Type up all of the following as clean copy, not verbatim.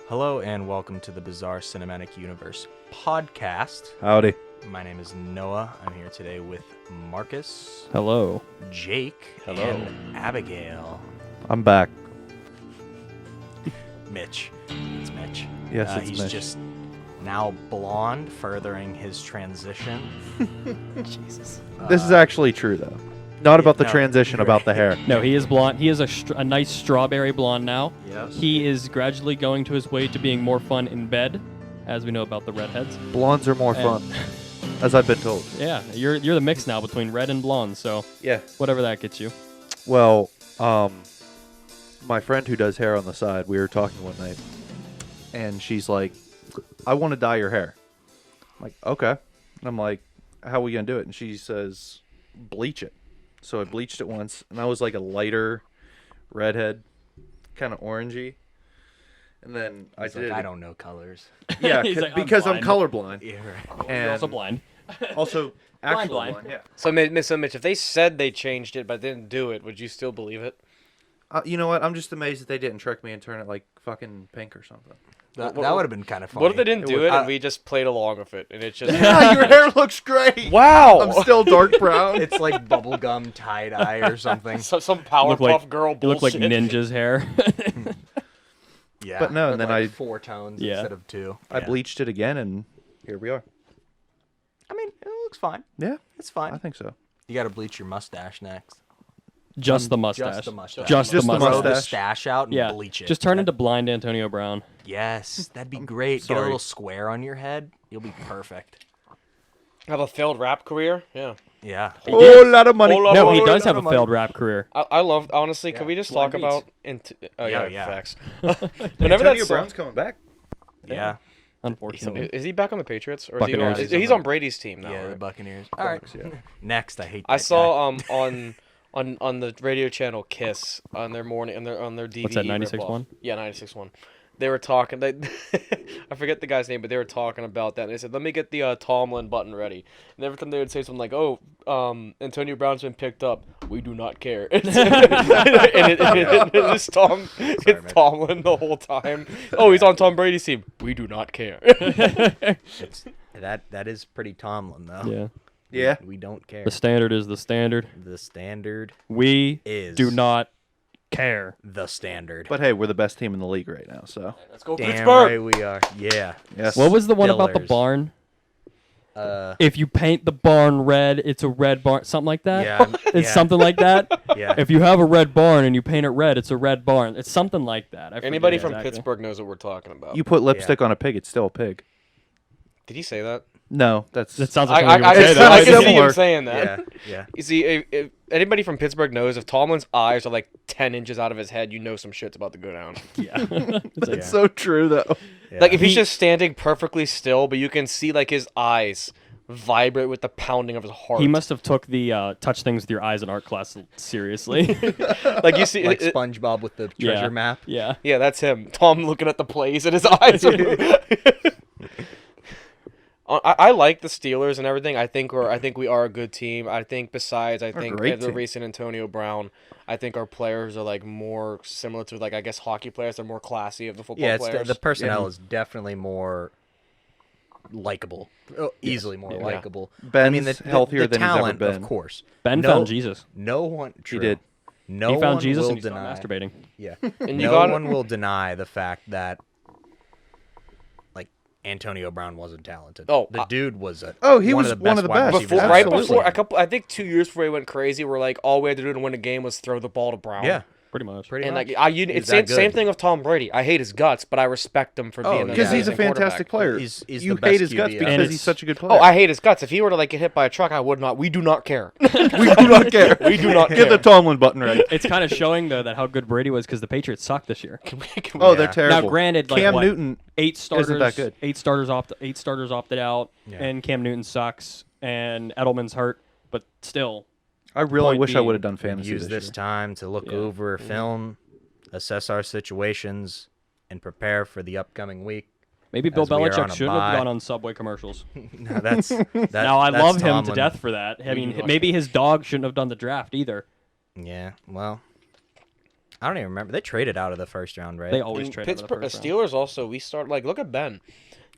Hello and welcome to the Bizarre Cinematic Universe podcast. Howdy. My name is Noah. I'm here today with Marcus, Hello. Jake, Hello. and Abigail. I'm back. Mitch. It's Mitch. Yes, it's he's Mitch. just now blonde, furthering his transition. Jesus. This is actually true, though. Not about the no, transition, you're about the hair. No, he is blonde. He is a nice strawberry blonde now. Yes. He is gradually going to his way to being more fun in bed, as we know about the redheads. Blondes are more fun, as I've been told. Yeah, you're the mix now between red and blonde, so Yeah. whatever that gets you. Well, my friend who does hair on the side, we were talking one night, and she's like, I want to dye your hair. I'm like, okay. And I'm like, how are we going to do it? And she says, bleach it. So I bleached it once, and I was like a lighter redhead, kind of orangey. And then He's I did like, it. I don't know colors. Yeah, He's like, I'm because I'm blind. colorblind. Yeah, right. You're And also blind. also actually blind. blind. Yeah. So, Mitch, if they said they changed it but didn't do it, would you still believe it? You know what? I'm just amazed that they didn't trick me and turn it like fucking pink or something. That What- would have been kind of funny. What if they didn't do would- it and we just played along with it and it's just Yeah, your hair looks great. wow? I'm still dark brown. It's like bubblegum tie-dye or something. Some You look like- Powerpuff Girl You look like bullshit. Ninja's hair. Yeah. But no, and with then like I- 4 tones Yeah. instead of 2. I Yeah. bleached it again, and here we are. I mean, it looks fine. Yeah, It's fine. I think so. You got to bleach your mustache next. Just the mustache. Just the mustache. Just the Just the Grow mustache. the mustache. stash out and Yeah. bleach it. Just turn into blind Antonio Brown. Yes, that'd be great. Get a sorry. little square on your head. You'll be perfect. Have a failed rap career? Yeah. Yeah. Oh, a lot of money. Oh, No, he oh, does lot have a of money. failed rap career. I love honestly. Can we just talk Blind about oh Yeah, yeah, yeah. facts. Antonio Whenever that's Brown's coming back. Yeah. Unfortunately. is he back on the Patriots or Buccaneers. is he's on Brady's team now? Yeah, the right? Buccaneers. All right. yeah. Next, I hate that I saw guy. on the radio channel Kiss on their morning on their DVE. What's that, ripoff. 96.1? Yeah, 96.1. They were talking. I forget the guy's name, but they were talking about that. And they said, "Let me get the Tomlin button ready." And every time they would say something like, "Oh, Antonio Brown's been picked up. We do not care." It's Tom. It's Tomlin the whole time. Oh, he's on Tom Brady's team. We do not care. It's, that is pretty Tomlin, though. Yeah. Yeah. We don't care. The standard is the standard. The standard We is do not care. the standard. But hey, we're the best team in the league right now, so. Let's go Damn Pittsburgh. right we are. Yeah. Yes. What was the one about the Steelers. barn? Uh, If you paint the barn red, it's a red barn. Something like that? yeah. It's yeah, something like that? Yeah. If you have a red barn and you paint it red, it's a red barn. It's something like that. I forget Anybody from exactly. Pittsburgh knows what we're talking about. You put lipstick on a pig, it's still a pig. Did he say that? No, that's. That sounds I, like I, something I, you would say, though. I can see Similar. him saying that. yeah. Yeah. You see, if anybody from Pittsburgh knows if Tomlin's eyes are like 10 inches out of his head, you know some shit's about to go down. Yeah. It's like, That's so true, though. Yeah. Like if he's just standing perfectly still, but you can see like his eyes vibrate with the pounding of his heart. he must have took the touch things with your eyes in art class seriously. like you see, like SpongeBob with the treasure Yeah. map. Yeah. yeah, that's him. Tom looking at the plays and his eyes. I like the Steelers and everything. I think we are a good team. I think besides a the great team. recent Antonio Brown, I think our players are like more similar to like I guess hockey players. They're more classy of the football Yeah, it's players. the personnel is definitely more likable, easily more Yeah. likable. Ben's healthier the than he's ever talent, been. of course. Ben No- found Jesus. No one. True. did. No He found one Jesus will and he stopped deny. masturbating. Yeah. And you No got one will deny the fact that, like, Antonio Brown wasn't talented. Oh, the dude was a. He was one of the wide best. receivers before, in right football. before a couple, I think 2 years before he went crazy, we're like all we had to do to win a game was throw the ball to Brown. Yeah. Pretty much. Pretty And much. like He's it's that same good. thing with Tom Brady. I hate his guts, but I respect him for being an Because he's a amazing fantastic quarterback. player. He's you the best hate his QB guts ever. because And he's it's- such a good player. Oh, I hate his guts. If he were to like get hit by a truck, I would not. We do not care. we do not care. We do not Get care. the Tomlin button right. It's kind of showing though that how good Brady was because the Patriots suck this year. Oh, Yeah. they're terrible. Now, granted, like Cam what, Newton 8 starters, that good. 8 starters opted out, Yeah. and Cam Newton sucks, and Edelman's hurt, but still, I really Point wish I being, would have done fantasy Use this year. time to look Yeah. over film, assess our situations, and prepare for the upcoming week. maybe Bill As we are on Belichick a should bye. have gone on Subway commercials. No, that's that, Now I that's love him to Tomlin. death for that. I We mean, do not maybe his dog shouldn't have done the draft either. Yeah, well, I don't even remember. They traded out of the first round, right? They always And trade out of the Pittsburgh, first round. Steelers also. We start like look at Ben.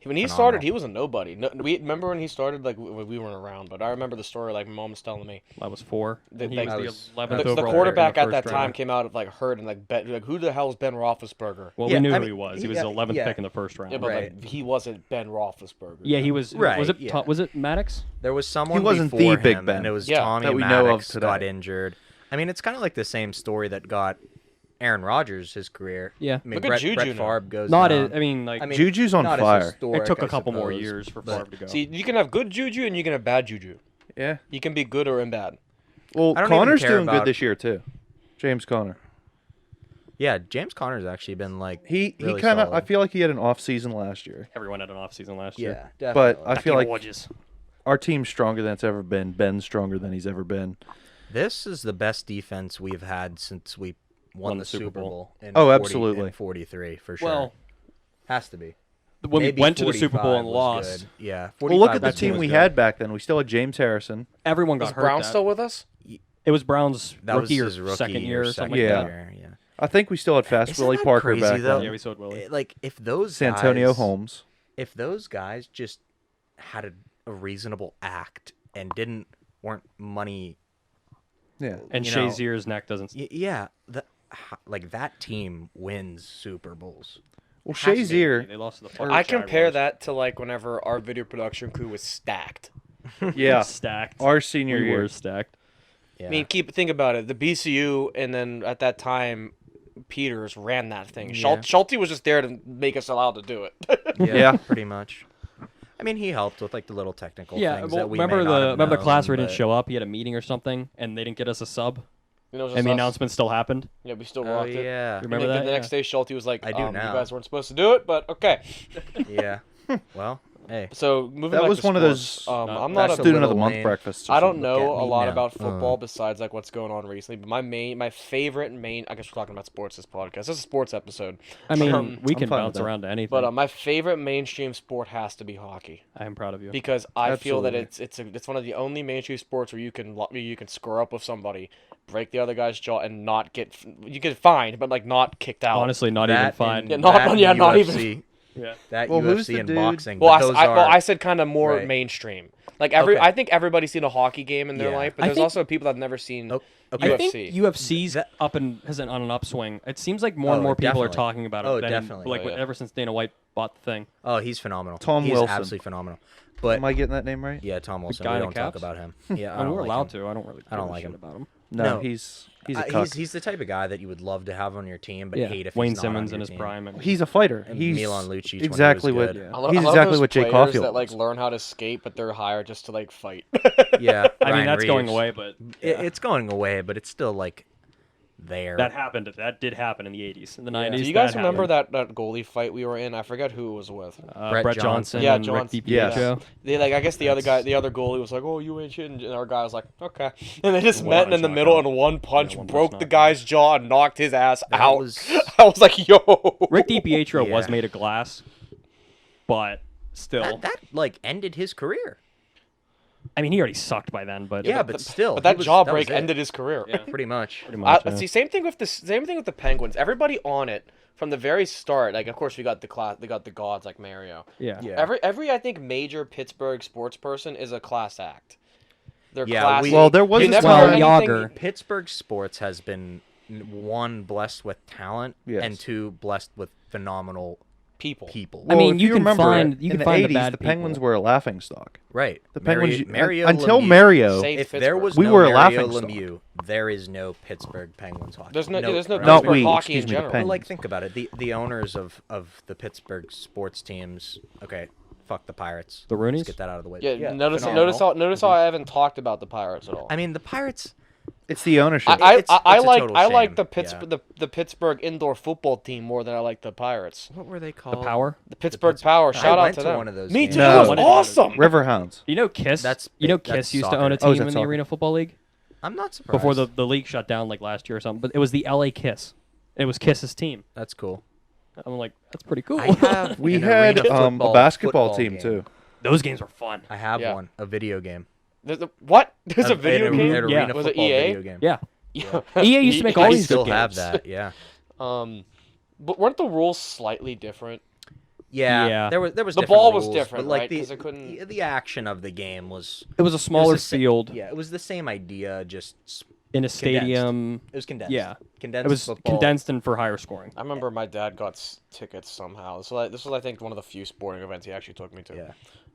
When he Phenomenal. started, he was a nobody. No, we remember when he started, like we weren't around, but I remember the story. Like my mom was telling me, I was 4. The- And he like, was I the was- 11th the overall quarterback pick in at the that first time round. came out of like hurt and like who the hell is Ben Roethlisberger? Well, Yeah, we knew I who mean, he was. he He was the got- 11th yeah. pick in the first round. Yeah, but Right. like he wasn't Ben Roethlisberger. Yeah, he was. Right, Was it? yeah. Was it Maddox? There was someone wasn't the before Big him, Ben. and it was Yeah, Tommy that we know of Maddox today. got injured. I mean, it's kind of like the same story that got Aaron Rodgers his career. Yeah. I mean, Look at Brett, Juju Brett now. Favre goes Not. down. I mean, like I mean, Juju's on not as fire. historic, it took I a couple more suppose, years for but- Favre to go. See, you can have good juju and you can have bad juju. Yeah. You can be good or bad. Well, I don't even Connor's care doing about- good this year too. James Conner. Yeah, James Conner's actually been like He really kind of. I solid. feel like he had an off season last year. Everyone had an off season last year. Yeah, But definitely. I feel like Gorgeous. our team's stronger than it's ever been. Ben's stronger than he's ever been. This is the best defense we've had since we won the Super Bowl. In Oh, 40 absolutely. in 43 for sure. Well, Has to be. when Maybe we went to the Super Bowl 45 and was lost, good. Yeah. Well, look 45 at the was team good. we had back then. We still had James Harrison. everyone got Is hurt. Brown that- still with us? It was Brown's That was rookie or his rookie second year or something Yeah. like that. year, yeah. I think we still had Fast Isn't Willie that Parker crazy, back though? then. Yeah, we sold Willie. Like if those Santonio guys, Holmes. if those guys just had a reasonable act and weren't money, Yeah. And you know, Shazier's neck doesn't. yeah, like that team wins Super Bowls. Well, Has to be. Shazier. They lost to the I compare Jaguars. that to like whenever our video production crew was stacked. Yeah. stacked. Our senior we year. were stacked. Yeah. I mean, think about it. The BCU and then at that time, Peters ran that thing. Yeah. Schulte was just there to make us allowed to do it. Yeah. pretty much. I mean, he helped with like the little technical Yeah, things well, that we remember may not have remember the class where he known, didn't but- show up. He had a meeting or something, and they didn't get us a sub, You know, it was and just the us. announcement still happened. Yeah, we still Oh rocked it. yeah, You remember And that? the next day, Schulte was like, I do You now. guys weren't supposed to do it, but okay. yeah. Well, hey, So moving That back was to one of sports, those I'm that's not a a student of the little month lame. breakfast. I don't Look know at a me lot now. about football besides like what's going on recently. But my favorite main, I guess we're talking about sports this podcast. This is a sports episode. I mean, we I'm can fine with bounce that. around to anything. But my favorite mainstream sport has to be hockey I am proud of you. because I feel that Absolutely. it's one of the only mainstream sports where you can square up with somebody, break the other guy's jaw, and not you get fined, but like not kicked out. Honestly, not even that fine. and Yeah, not- that yeah, and not UFC, even- Yeah. That Well, who's UFC the and dude- boxing. Well, but those I are, said kind of more Right. mainstream. Like Okay. I think everybody's seen a hockey game in their Yeah. life, but I there's think- also people that've never seen Oh, okay. I UFC. think UFC's That- up and has on an upswing. It seems like more and Oh, more people are definitely. talking about it. Oh, than, definitely. Like Oh, yeah. ever since Dana White bought the thing. Oh, he's phenomenal. Tom he's Wilson. absolutely phenomenal. But Am I getting that name right? yeah, Tom Wilson. guy We in don't talk caps? about him. Yeah, I mean, we're like allowed him. to. I don't really. I don't give a like shit him. about him. No, No. he's a cuck. He's the type of guy that you would love to have on your team, but Yeah. hate if Wayne he's not on Simmons your in his team. prime. And He's a fighter. And He's Milan Lucic when he exactly was what. good. I love, He's I love exactly those what Jay players Caulfield that like was. learn how to skate, but they're hired just to like fight. Yeah, I mean, Ryan that's going Reeves. away, but It's going away, but it's still like there. that happened. That did happen in the 80s. In the 90s. Do you guys remember happened. that goalie fight we were in? I forget who it was with. Brett Brett Johnson? Johnson? Yeah, and Johnson. Rick Yes. DiPietro? They like I guess the other goalie was like, "Oh, you ain't shit," and our guy was like, "Okay," and they just One met punch in the knocked middle out. and one punch one punch broke the knocked guy's jaw and knocked his ass That out. was- I was like, "Yo." Rick DiPietro was Yeah. made of glass, but still. that like ended his career. I mean, he already sucked by then, but Yeah, but still, But he that was- jaw that break was it. ended his career. Yeah. Pretty much. pretty much. yeah. See, same thing with the Penguins. Everybody on it from the very start. Like, of course, we got the gods like Mario. Yeah. Yeah. Every I think major Pittsburgh sports person is a class act. They're Yeah, class. we- Well, there was You a never Well, hear time. anything- Yager. Pittsburgh sports has been one blessed with talent Yes. and two blessed with phenomenal people. people. I mean, if you can remember, find- you in can the find the 80s, bad the Penguins people. were a laughing stock. Right. The Penguins Mario until Lemieux. Mario. Saved If there Pittsburgh. was We no were a Mario laughing stock. Lemieux, there is no Pittsburgh Penguins hockey. There's no right? Not Pittsburgh we, hockey in excuse me, the general. But, Penguins. like, think about it. The owners of the Pittsburgh sports teams. Okay, fuck the Pirates. The Roonies? Let's get that out of the way. Yeah, notice phenomenal. how I haven't talked about the Pirates at all. I mean, the Pirates. It's the ownership. I it's a total like shame, the the Pittsburgh indoor football team more than I like the Pirates. What were they The called? Power. The Pittsburgh Power. Shout out went to to them. one of those Me games. too. No. It was awesome. Riverhounds. You know Kiss? That's Kiss that's used to soccer. own a Oh, team is that in the soccer? Arena Football League I'm not surprised. before the league shut down like last year or something. But it was the LA Kiss. It was Kiss's team. That's cool. I'm like, that's pretty cool. I have We an had arena a football basketball team game. too. Those games were fun. I have Yeah. one, a video game. What? There's a video an game. arena Yeah. Was it football EA? video game. Yeah. Yeah. EA used to make all I these still good have games. that. Yeah. But weren't the rules slightly different? Yeah, Yeah. there was The different ball was rules, different, but like right? 'Cause it couldn't- the action of the game was It was a it was smaller the sa- field Yeah, it was the same idea, just in a stadium. It was condensed. Yeah. condensed. It was football. condensed and for higher scoring. I remember my dad got tickets somehow. So this was, I think, one of the few sporting events he actually took me to. Yeah,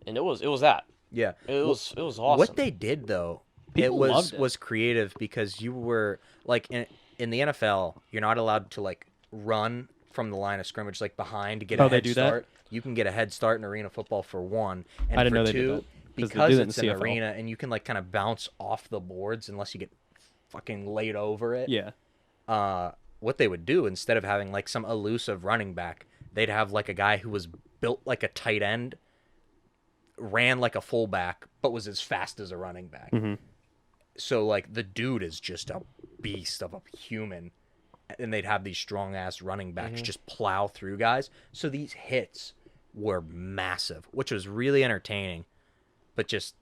And it was that. yeah. It was awesome. What they did though, People loved it. was creative because you were like in the NFL, you're not allowed to like run from the line of scrimmage like behind to get Oh, a they head do that? start. You can get a head start in arena football for one, and I didn't for know they did two, that, 'cause they because do that in it's an CFL. arena and you can like kind of bounce off the boards unless you get fucking laid over it. Yeah. What they would do instead of having like some elusive running back, they'd have like a guy who was built like a tight end, ran like a fullback, but was as fast as a running back. So like the dude is just a beast of a human, and they'd have these strong ass running backs just plow through guys. So these hits were massive, which was really entertaining, but just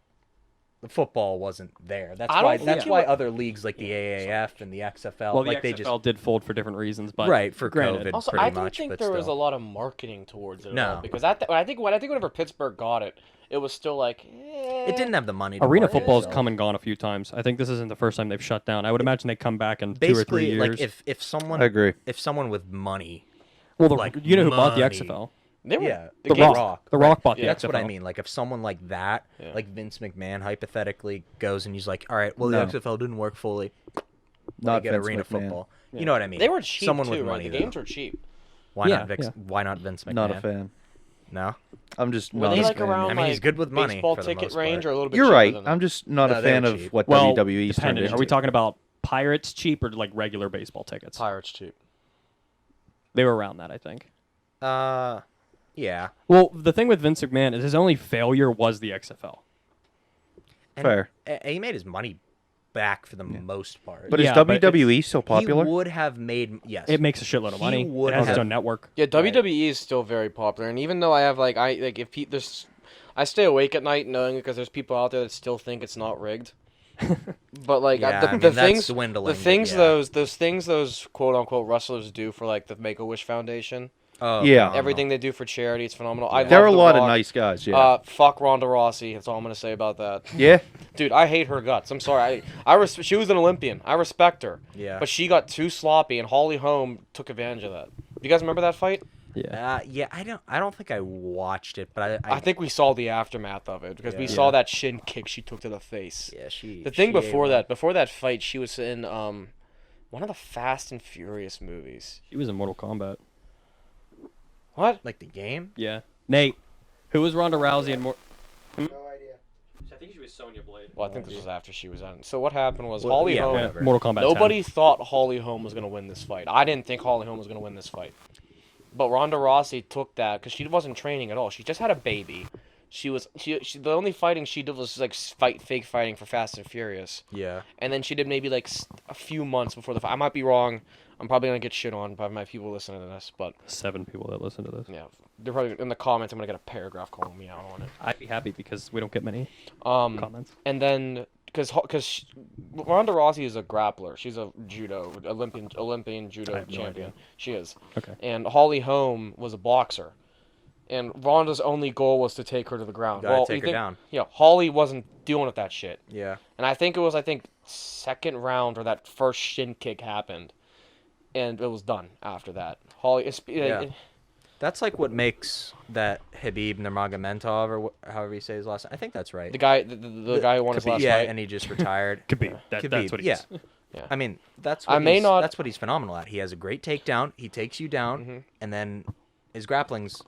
the football wasn't there. That's I don't why think that's you why were- other leagues like the AAF and the XFL, Well, like the they XFL did fold for different reasons, but Right, for granted. COVID. Also, pretty I don't much, think but there was a still. lot of marketing towards it at No. all. Because I think whenever Pittsburgh got it, it was still like, It didn't have the money. To Arena market football's itself. come and gone a few times. I think this isn't the first time they've shut down. I would imagine they come back in 2 or 3 Basically, years. like if someone, I agree. if someone with money, well, like, you know who bought the money. XFL? They were, yeah, The game- Rock. The Rock bought the That's XFL. what I mean. Like if someone like that, Yeah. like Vince McMahon, hypothetically goes and he's like, all right, well No. the XFL didn't work fully. Not Get Vince arena McMahon. football. You know what I mean? They were cheap Someone too, with right? money. The games were cheap. Why Yeah, not? yeah. Why not Vince McMahon? Not a fan. No. I'm just Were not they a like fan. around I mean, he's like good with money baseball for the ticket most range part. or a little bit You're cheaper right. than I'm that? just not No, a they fan were of cheap. what Well, WWE's turned depending. into. Are we talking about Pirates cheap or like regular baseball tickets? Pirates cheap. They were around that, I think. Yeah. Well, the thing with Vince McMahon is his only failure was the XFL. And Fair. He made his money back for the most part. But Yeah, is but WWE so popular? He would have made It makes a shitload of He money. would It has its have- own network. Yeah, WWE is still very popular, and even though I have I stay awake at night knowing because there's people out there that still think it's not rigged. But like Yeah, the I mean, the that's things, dwindling, the but things yeah. those things those quote unquote wrestlers do for like the Make a Wish Foundation, Oh, Yeah. phenomenal. everything they do for charity, it's phenomenal. I There are a love The lot of Rock. nice guys. Yeah. Fuck Ronda Rousey. That's all I'm gonna say about that. Yeah. Dude, I hate her guts. I'm sorry. She was an Olympian. I respect her. Yeah. But she got too sloppy, and Holly Holm took advantage of that. You guys remember that fight? Yeah. Yeah, I don't think I watched it, but I think we saw the aftermath of it because we Yeah. saw that shin kick she took to the face. yeah, she. The thing she ate before one. that fight, she was in one of the Fast and Furious movies. He was in Mortal Kombat. What? like the game. Yeah. Nate, who was Ronda Rousey in Mortal No idea. I think she was Sonya Blade. Well, I think this was after she was on. So what happened was Well, Holly yeah, Holm. whatever. Mortal Kombat 10. Nobody thought Holly Holm was gonna win this fight. I didn't think Holly Holm was gonna win this fight. But Ronda Rousey took that because she wasn't training at all. She just had a baby. She the only fighting she did was like fake fighting for Fast and Furious. Yeah. And then she did maybe like a few months before the fight. I might be wrong. I'm probably gonna get shit on by my people listening to this, but 7 people that listen to this. yeah, they're probably in the comments. I'm gonna get a paragraph calling me out on it. I'd be happy because we don't get many Um, comments. and then because Ronda Rousey is a grappler. She's a Olympian judo I have no champion. idea. She is. Okay. And Holly Holm was a boxer. And Ronda's only goal was to take her to the ground. Gotta take you her think- down. Yeah, Holly wasn't dealing with that shit. Yeah. And I think it was second round where that first shin kick happened, and it was done after that. Holly, Yeah. That's like what makes that Habib Nurmagomedov or however you say his last name. I think that's right. the guy who won his last yeah, fight. and he just retired. Khabib. That's Khabib, what he yeah. is. Yeah. I mean, that's I what may he's, not- that's what he's phenomenal at. He has a great takedown. He takes you down, and then his grappling's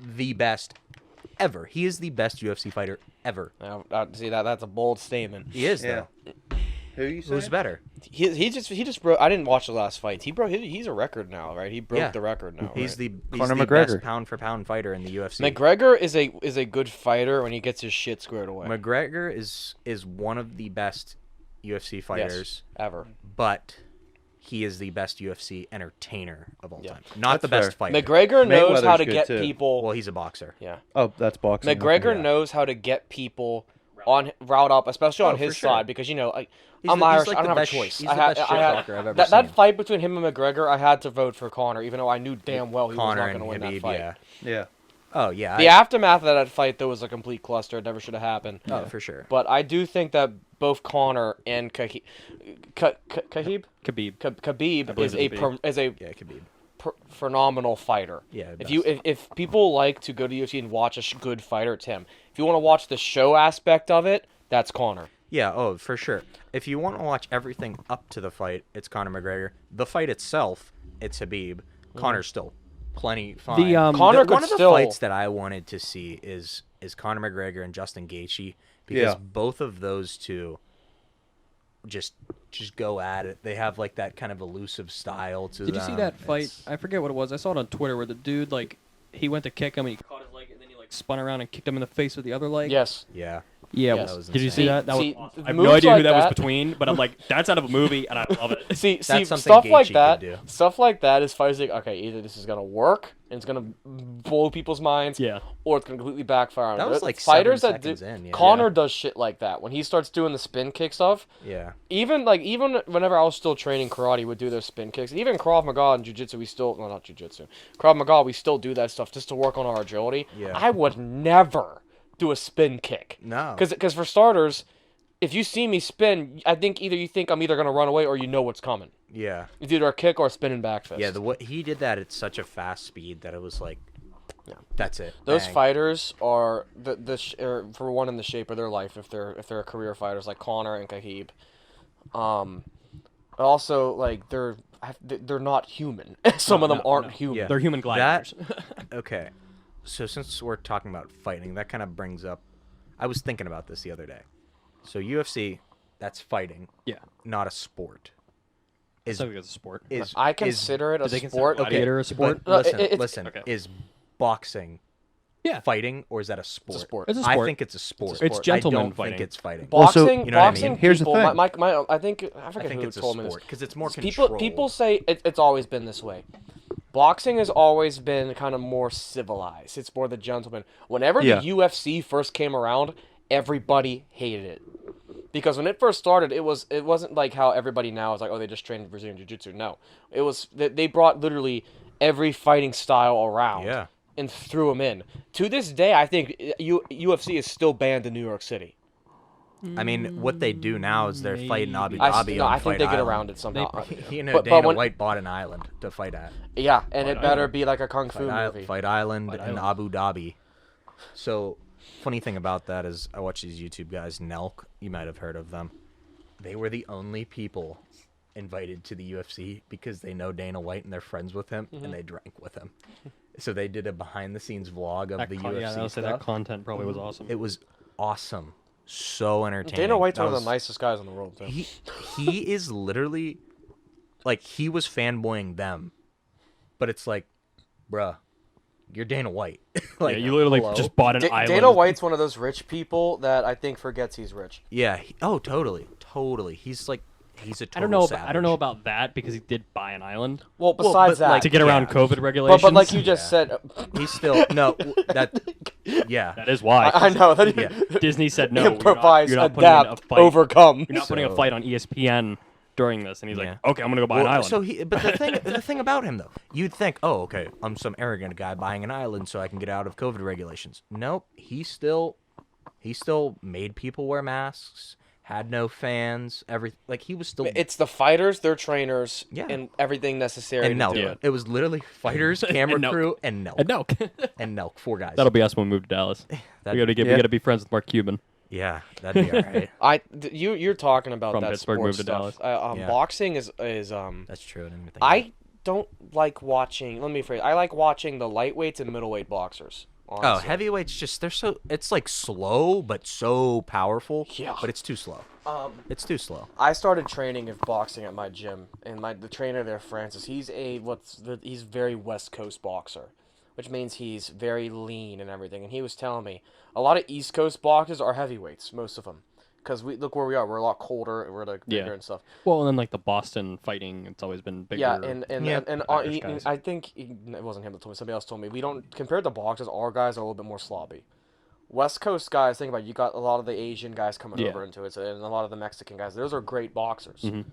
the best ever. He is the best UFC fighter ever. Now, see that's a bold statement. He is Yeah. though. Who you Who's better? He just broke. I didn't watch the last fight. He's a record now, right? He broke Yeah. the record now. He's right? the Conor best McGregor. pound for pound fighter in the UFC. McGregor is a good fighter when he gets his shit squared away. McGregor is one of the best UFC fighters, ever. but he is the best UFC entertainer of all Yeah. time. Not the That's best fair. fighter. McGregor knows Mayweather's how to good, get too. people. Well, he's a boxer. Yeah. Oh, that's boxing. McGregor Okay. knows how to get people route up, especially Oh, on for his sure. side, because I'm He's Irish. like I the don't have best, a choice. He's the best shit talker I've ever seen. that fight between him and McGregor, I had to vote for Connor, even though I knew damn well he was Connor not and going to win that Khabib, fight. yeah. Yeah. Oh yeah. The aftermath of that fight, though, was a complete cluster. It never should have happened. Oh, for sure. But I do think that both Connor and Khabib Khabib. Khabib is believe it's is a Yeah, Khabib. phenomenal fighter. Yeah, If people like to go to UFC and watch a good fighter, it's him. If you want to watch the show aspect of it, that's Connor. Yeah, oh, for sure. If you want to watch everything up to the fight, it's Conor McGregor. The fight itself, it's Khabib. Connor's still plenty fine. Conor could one of the still- fights that I wanted to see is Conor McGregor and Justin Gaethje, because Yeah. both of those two just go at it. They have like that kind of elusive style to them. Did you see that fight? It's- I forget what it was. I saw it on Twitter where the dude he went to kick him and he caught his leg and then he spun around and kicked him in the face with the other leg. Yes. Yeah. Yeah. Yes. That was Did you see insane. that? That was See, awesome. I have moves no idea who like that was that- between, but I'm like, that's out of a movie and I love it. See, That's something stuff like Gaethje that. could do. Stuff like that is fighters like, okay, either this is gonna work and it's gonna blow people's minds, Yeah. or it's gonna completely backfire on That them. was like fighters 7 that do. seconds in, yeah. Connor does shit like that when he starts doing the spin kick stuff. Yeah. Even whenever I was still training karate, would do those spin kicks. Even Krav Maga and Jiu-Jitsu, we still not Jiu-Jitsu. Krav Maga, we still do that stuff just to work on our agility. Yeah. I would never do a spin kick. No. Because for starters, if you see me spin, I think either you think I'm either gonna run away or you know what's coming. Yeah. It's either a kick or a spinning back fist. Yeah, what he did that at such a fast speed that it was like, that's it. Those Bang. fighters are for one in the shape of their life if they're career fighters like Connor and Khabib. But also like they're not human. Some of them aren't human. Yeah. They're human gladiators. Okay, so since we're talking about fighting, that kind of brings up. I was thinking about this the other day. So UFC, that's fighting, Yeah. not a sport. Is So it's a sport. is I is- consider it a do they consider sport. gladiator a sport? But listen, it's- listen. Okay. Is boxing Yeah. fighting or is that a sport? It's a sport. It's a I sport. think it's a sport. It's gentleman I don't fighting. think it's fighting. Well, so- Boxing, You know what I boxing. mean? Here's the people, thing. I think I I forget think who it's a told me this. sport because it's more People controlled. say it's always been this way. Boxing has always been kind of more civilized. It's more the gentleman. Whenever Yeah. the UFC first came around, everybody hated it. Because when it first started, it wasn't like how everybody now is like, oh, they just trained Brazilian Jiu-Jitsu. No. It was they brought literally every fighting style around Yeah. and threw them in. To this day, I think UFC is still banned in New York City. I mean, what they do now is they're fighting Abu I, Dhabi no, on I think Fight they get Island. around it somehow. You know, But Dana when- White bought an island to fight at. Yeah, and it better Island. be like a kung fu movie. Fight Island Fight in Island. Abu Dhabi. So, funny thing about that is I watch these YouTube guys, Nelk. You might have heard of them. They were the only people invited to the UFC because they know Dana White and they're friends with him, and they drank with him. So they did a behind-the-scenes vlog of the UFC yeah, I would say that stuff. content probably was awesome. It was awesome, so entertaining. Dana White's That one of was- the nicest guys in the world, too. he is literally like he was fanboying them, but it's like, bruh, you're Dana White. like yeah, you literally hello? just bought an island. Dana White's one of those rich people that I think forgets he's rich. Yeah. Oh, totally. He's like he's a total I don't know. savage. I don't know about that because he did buy an island Well, Well, besides but, that, like, to get around Yeah. COVID regulations. but like you just said, He's still no that. Yeah. that is why I know that Yeah. Disney said no. improvise, you're not putting in a adapt, fight. overcome. You're not putting a So- fight on ESPN during this, and he's Yeah. like, okay, I'm gonna go buy an Well, island. so but the thing about him though, you'd think, oh, okay, I'm some arrogant guy buying an island so I can get out of COVID regulations. Nope, he still made people wear masks, had no fans, like he was still It's the fighters, their trainers, Yeah. and everything necessary and to Nelk. do Yeah. it. It was literally fighters, camera Nelk. crew, and Nelk. and no, And Nelk, 4 guys. that'll be us when we move to Dallas. we That'd- gotta be friends with Mark Cuban. Yeah, that'd be all right. You're talking about From that Pittsburgh, sports moved to stuff. Yeah. Boxing is That's true. I didn't even think I don't like watching. Let me phrase. I like watching the lightweights and middleweight boxers. Oh, Honestly. heavyweights just it's like slow but so powerful. Yeah. But it's too slow. It's too slow. I started training of boxing at my gym, and the trainer there, Francis, he's he's very West Coast boxer, which means he's very lean and everything. And he was telling me a lot of East Coast boxers are heavyweights, most of them, because we look where we are. We're a lot colder and we're like bigger Yeah. and stuff. Well, and then like the Boston fighting, it's always been bigger. Yeah, and Yeah. Irish guys. I think it wasn't him that told me. Somebody else told me we don't compared to boxers. Our guys are a little bit more sloppy. West Coast guys, think about it, you got a lot of the Asian guys coming Yeah. over into it, and a lot of the Mexican guys. Those are great boxers. Mhm.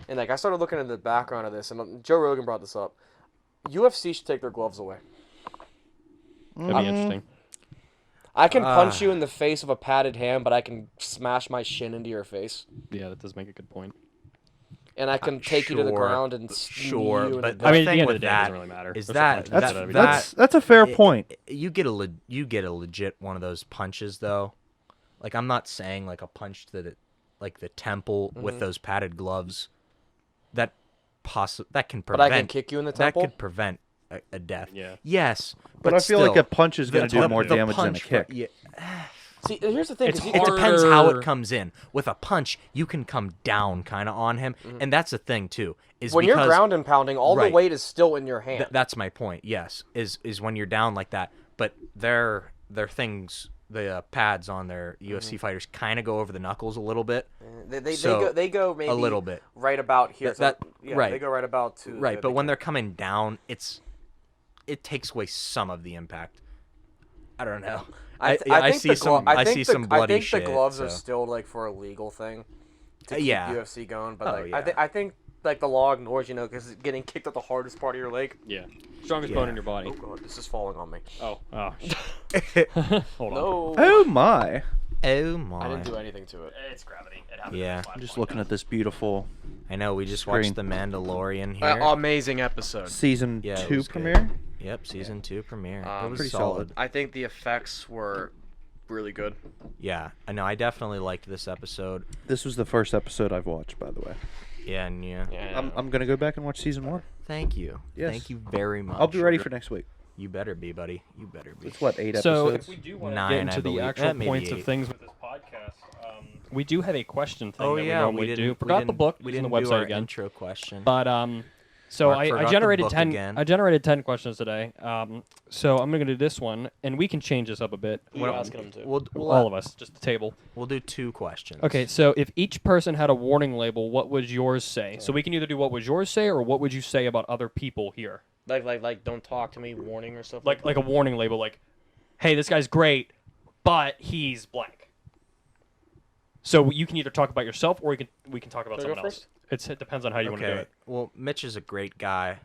And like I started looking into the background of this, and Joe Rogan brought this up. UFC should take their gloves away. That'd be interesting. I can punch you in the face with a padded hand, but I can smash my shin into your face, Yeah, that does make a good point. and I can take you to the Sure, ground and sure, knee you in but the I the mean, at thing the end of with the day, it that doesn't really matter. is There's that- a punch That's out of everything. that's a fair It- point. You get a legit one of those punches though. Like I'm not saying like a punch to the like the temple with those padded gloves. That can But prevent. I can kick you in the that temple. could prevent a death. Yeah. Yes, But I feel like still, a punch is going to do more damage than a punch kick. Yeah, See, here's the thing. It's 'cause you- it depends how Harder. it comes in. With a punch, you can come down kind of on him, and that's the thing too. Is when because you're ground and pounding, all Right. the weight is still in your hand. that's my point. Yes, is when you're down like that. But their things, the pads on their UFC fighters kind of go over the knuckles a little bit. They go maybe a little bit. right about here. That- yeah, right. They go right about to Right, the but when chin. they're coming down, it takes away some of the impact. I don't know. I think see the some I I think see the- some bloody I think shit. the gloves are so. still like for a legal thing. To keep Yeah. UFC going, but Oh, like yeah. I think like the law ignores because getting kicked at the hardest part of your leg. Yeah. Strongest bone in your body. Oh god, this is falling on me. Oh. Hold on. No, Oh my! Oh my! I didn't do anything to it. It's gravity. It happens. Yeah. I'm just looking at this beautiful I know. We just Screen. watched The Mandalorian here. Amazing episode. season Yeah, it 2 was good. premiere. Yep, season 2 premiere. It was Pretty solid. I think the effects were really good. Yeah, I know. I definitely liked this episode. This was the first episode I've watched, by the way. Yeah, and yeah. I'm gonna go back and watch season 1. Thank you. Yes. Thank you very much. I'll be ready for next week. You better be, buddy. You better be. It's what, 8 So episodes? if we do want to 9, get I into the believe. actual Maybe points 8. of things with this podcast, we do have a question thing Oh that we yeah, normally do. Forgot the book. We It's on didn't the do website our again. intro question. But so Mark I forgot the generated book 10. again. I generated 10 questions today. So I'm gonna do this one, and we can change this up a bit. Who are you asking them to? We'll All of us, just the table. We'll do 2 questions. Okay, so if each person had a warning label, what would yours say? So we can either do what would yours say, or what would you say about other people here? Like don't talk to me, warning or stuff. Like a warning label, like, hey, this guy's great, but he's blank. So you can either talk about yourself, or we can talk about Should I go someone else. It depends on how you want to do Okay. it. Well, Mitch is a great guy,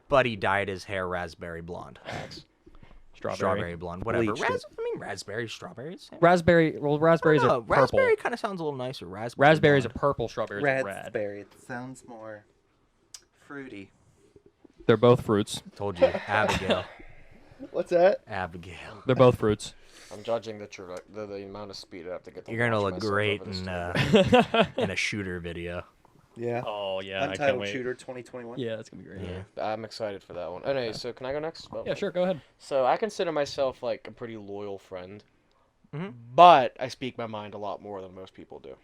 but he dyed his hair raspberry blonde. Strawberry blonde, whatever. Bleached it. Raspberry, strawberries. Raspberry. Well, raspberries No, are purple. raspberry kind of sounds a little nicer. Raspberries are blonde. purple. Strawberries are red. It sounds more fruity. They're both fruits. Told you, Abigail. What's that? Abigail. They're both fruits. I'm judging the amount of speed I have to get. To You're gonna launch look myself great over this in table. in a shooter video. Yeah. Oh yeah, I can't Untitled wait. Shooter 2021. Yeah, that's gonna be great. Yeah. I'm excited for that one. Anyway, so can I go next? Well, Yeah, sure. Go ahead. So I consider myself like a pretty loyal friend, Mhm. but I speak my mind a lot more than most people do.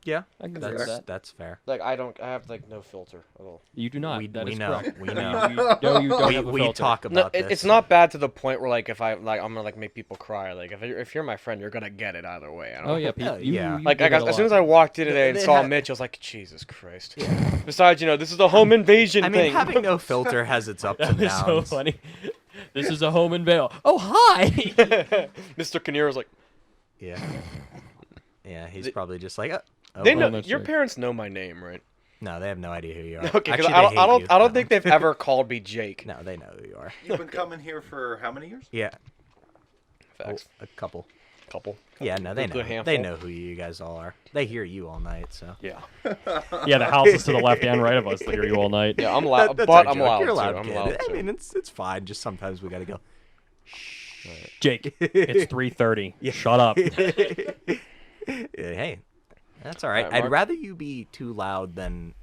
Yeah, I can agree with that. that's fair. Like I have like no filter at all. You do not. We That is know. correct. We You- know. no, you don't have a We filter. talk No, about this. it's not bad to the point where like if I'm gonna like make people cry. Like if you're my friend, you're gonna get it either way. I don't Oh know. yeah, Hell you, yeah. you Like give it a as soon as lot. I walked in today and They saw have- Mitch, I was like, Jesus Christ. Besides, this is a home invasion I mean, thing. having no filter has its ups That and is so downs. funny. This is a home in Vale. Oh hi. Mr. Kinnear was like, Yeah. Yeah, he's probably just like, oh, they well. know that's your right. parents know my name, right? No, they have no idea who you are. Okay, 'cause Actually, I they don't, hate I don't, you. I don't No. think they've ever called me Jake. No, they know who you are. You've been coming here for how many years? Yeah, Facts. a couple. Couple. Yeah, no, they A good know. handful. They know who you guys all are. They hear you all night, so. Yeah. Yeah, the house is to the left and right of us. They hear you all night. Yeah, I'm loud, That's but our I'm joke. loud You're too. allowed, I'm kid. loud I too. mean, it's fine. Just sometimes we gotta go. Jake, it's 3:30. Shut up. Hey, that's all right. Alright, I'd Mark? rather you be too loud than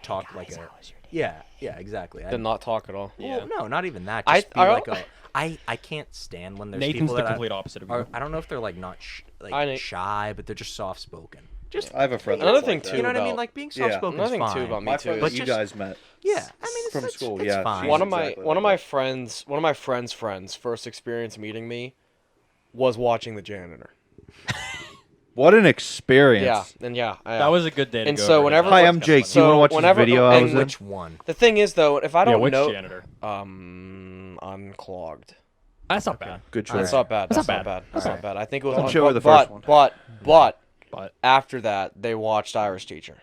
talk like a. Yeah, exactly. Did not talk at all. Well, no, not even that. I- Just be I like don't- a. I can't stand when there's Nathan's people the that complete opposite of you. are. I don't know if they're like not I know- shy, but they're just soft spoken. Just I have a friend. Another that's thing like that. too. you know what I mean? about- Like being Yeah. soft spoken is Another thing fine. too about me My too. friend is- that But you just- guys met. Yeah, I mean it's From it's, school, it's yeah, fine. she's one of exactly my like that. friends' first experience meeting me was watching The Janitor. What an experience. Yeah, and yeah. That was a good day to And go so over whenever- that. Hi, I'm Jake. Do you want to watch whenever- this video I and was in? Which one? The thing is though, if I Yeah, don't which know, janitor? unclogged. That's not bad. Good choice. That's not bad. That's That's not not bad. bad. That's not bad. I think it was. Don't show her the first one. But But after that, they watched Irish Teacher.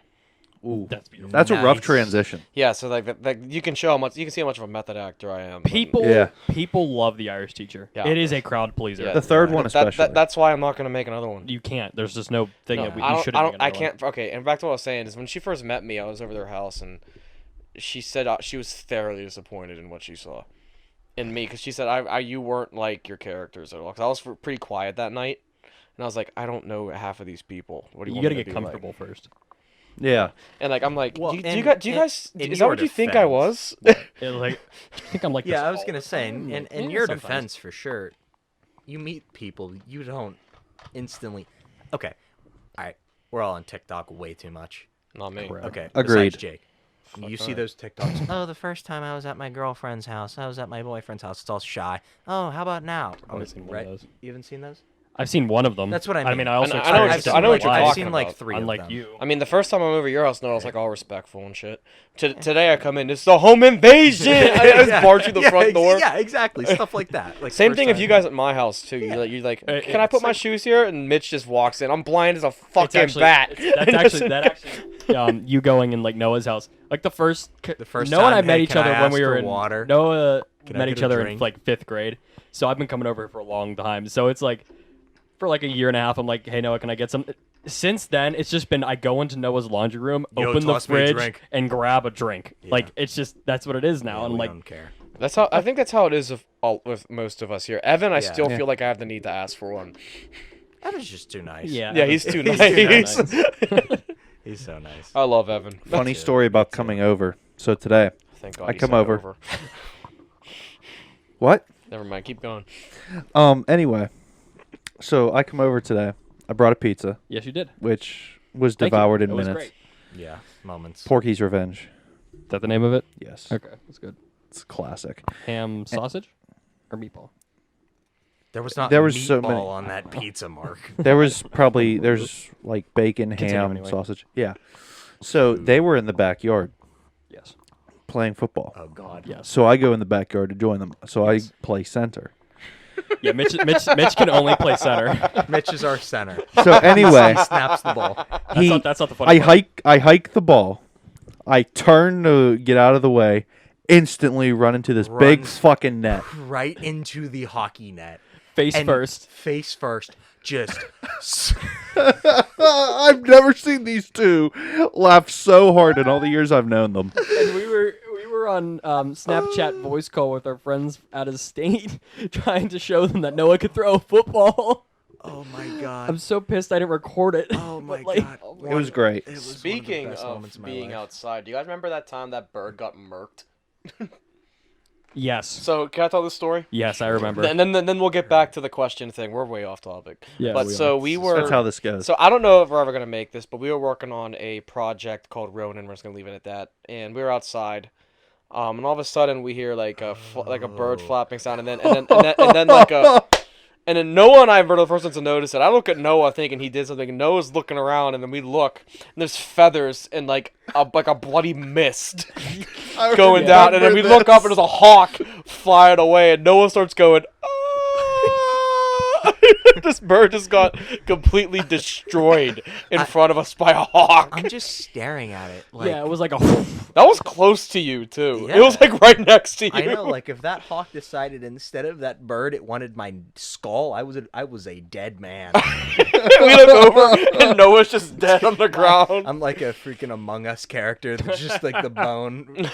Ooh. that's beautiful. That's a rough Nice. transition. Yeah, so like you can show how much you can see how much of a method actor I am. but- People, Yeah. people love the Irish Teacher. Yeah. It is a crowd pleaser. Yeah. The third one especially. That's why I'm not gonna make another one. You can't. There's just no thing No, that I you don't. should I have. don't. I can't. Okay, and back to what I was saying is when she first met me, I was over their house and she said she was thoroughly disappointed in what she saw in me because she said you weren't like your characters at all. 'Cause I was pretty quiet that night, and I was like, I don't know half of these people. What do you You want got to me get be like? comfortable first. Yeah. And like I'm like, Well, do you and- guys? in Is that your what you think I was? Like, I think I'm like. Yeah, this I was all gonna the say, time. in Yeah, your sometimes. defense, for sure, you meet people, you don't instantly. Okay, all right, we're all on TikTok way too much. Not me. Correct. Okay, Agreed. besides Jake, you see those TikToks. Oh, the first time I was at my girlfriend's house, I was at my boyfriend's house. It's all shy. Oh, how about now? only seen one of those. You haven't seen those? I've seen one of them. That's what I I mean. mean, I also I know what experienced you're- it I know in what you're real life, I've talking seen like about. 3 of Unlike them. you. I mean, the first time I'm over your house, no, I was like all respectful and shit. Today I come in, it's the home invasion. I just barge through the front door. Yeah, exactly. Stuff like that. Like Same first thing if time. you guys at my house too. You're like, can I put my shoes here? And Mitch just walks in. I'm blind as a fucking It's actually, bat. That's actually you going in like Noah's house. Like the first first Noah and I time, met hey, each can I other when we ask were for in water? Noah Can I met get each a other in drink? like 5th grade. So I've been coming over for a long time. So it's like for like a year and a half, I'm like, hey Noah, can I get some? Since then, it's just been I go into Noah's laundry room, Yo, open the toss me a fridge, drink. and grab a drink. Like it's just that's what it is now. Yeah, and we like don't care. That's how I think that's how it is with most of us here. Evan, I Yeah. still Yeah. feel like I have the need to ask for one. Evan's just too nice. yeah, Yeah, he's too He's nice. too nice. He's so nice. I love Evan. Funny story about coming over. So today, Thank God I he come said over. What? Never mind. Keep going. Anyway, so I come over today. I brought a pizza, Yes, you did. which was Thank you. devoured in It was minutes. great. Yeah, moments. Porky's Revenge. Is that the name of it? Yes. Okay, that's good. It's classic. Ham sausage or meatball? There was not There was meatball so many. on that pizza, Mark. There's like bacon, Continue ham, anyway. sausage. Yeah. So they were in the backyard Yes. playing football. Oh God. Yes. So I go in the backyard to join them. So I play center. Yeah, Mitch can only play center. Mitch is our center. So anyway, He snaps the ball. That's not the funny part. I hike the ball. I turn to get out of the way. Instantly run into this big Runs. fucking net. Right into the hockey net. Face And first. Face first. Just. I've never seen these two laugh so hard in all the years I've known them. And we were on Snapchat voice call with our friends out of state, trying to show them that Noah could throw a football. Oh my God. I'm so pissed I didn't record it. Oh my But, like, God. It was great. It was one Speaking of, the best of moments in my being life. outside, do you guys remember that time that bird got murked? Yes. So can I tell this story? Yes, I remember. And then we'll get back to the question thing. We're way off topic. Yeah, But we so are. we were. That's how this goes. So I don't know if we're ever gonna make this, but we were working on a project called Ronin. We're just gonna leave it at that. And we were outside, and all of a sudden we hear like a bird flapping sound, and then like a. And then Noah and I were the first ones to notice it. I look at Noah thinking he did something. And Noah's looking around, and then we look, and there's feathers and like a bloody mist going down. And then we look up, and there's a hawk flying away, and Noah starts going, "Ah!" This bird just got completely destroyed in front of us by a hawk. I'm just staring at it. Like, Yeah, it was like a. That was close to you too. It Yeah. was like right next to you. I know, like if that hawk decided instead of that bird, it wanted my skull, I was a dead man. We look over, and Noah's just dead on the ground. I'm like a freaking Among Us character. That's just like the bone.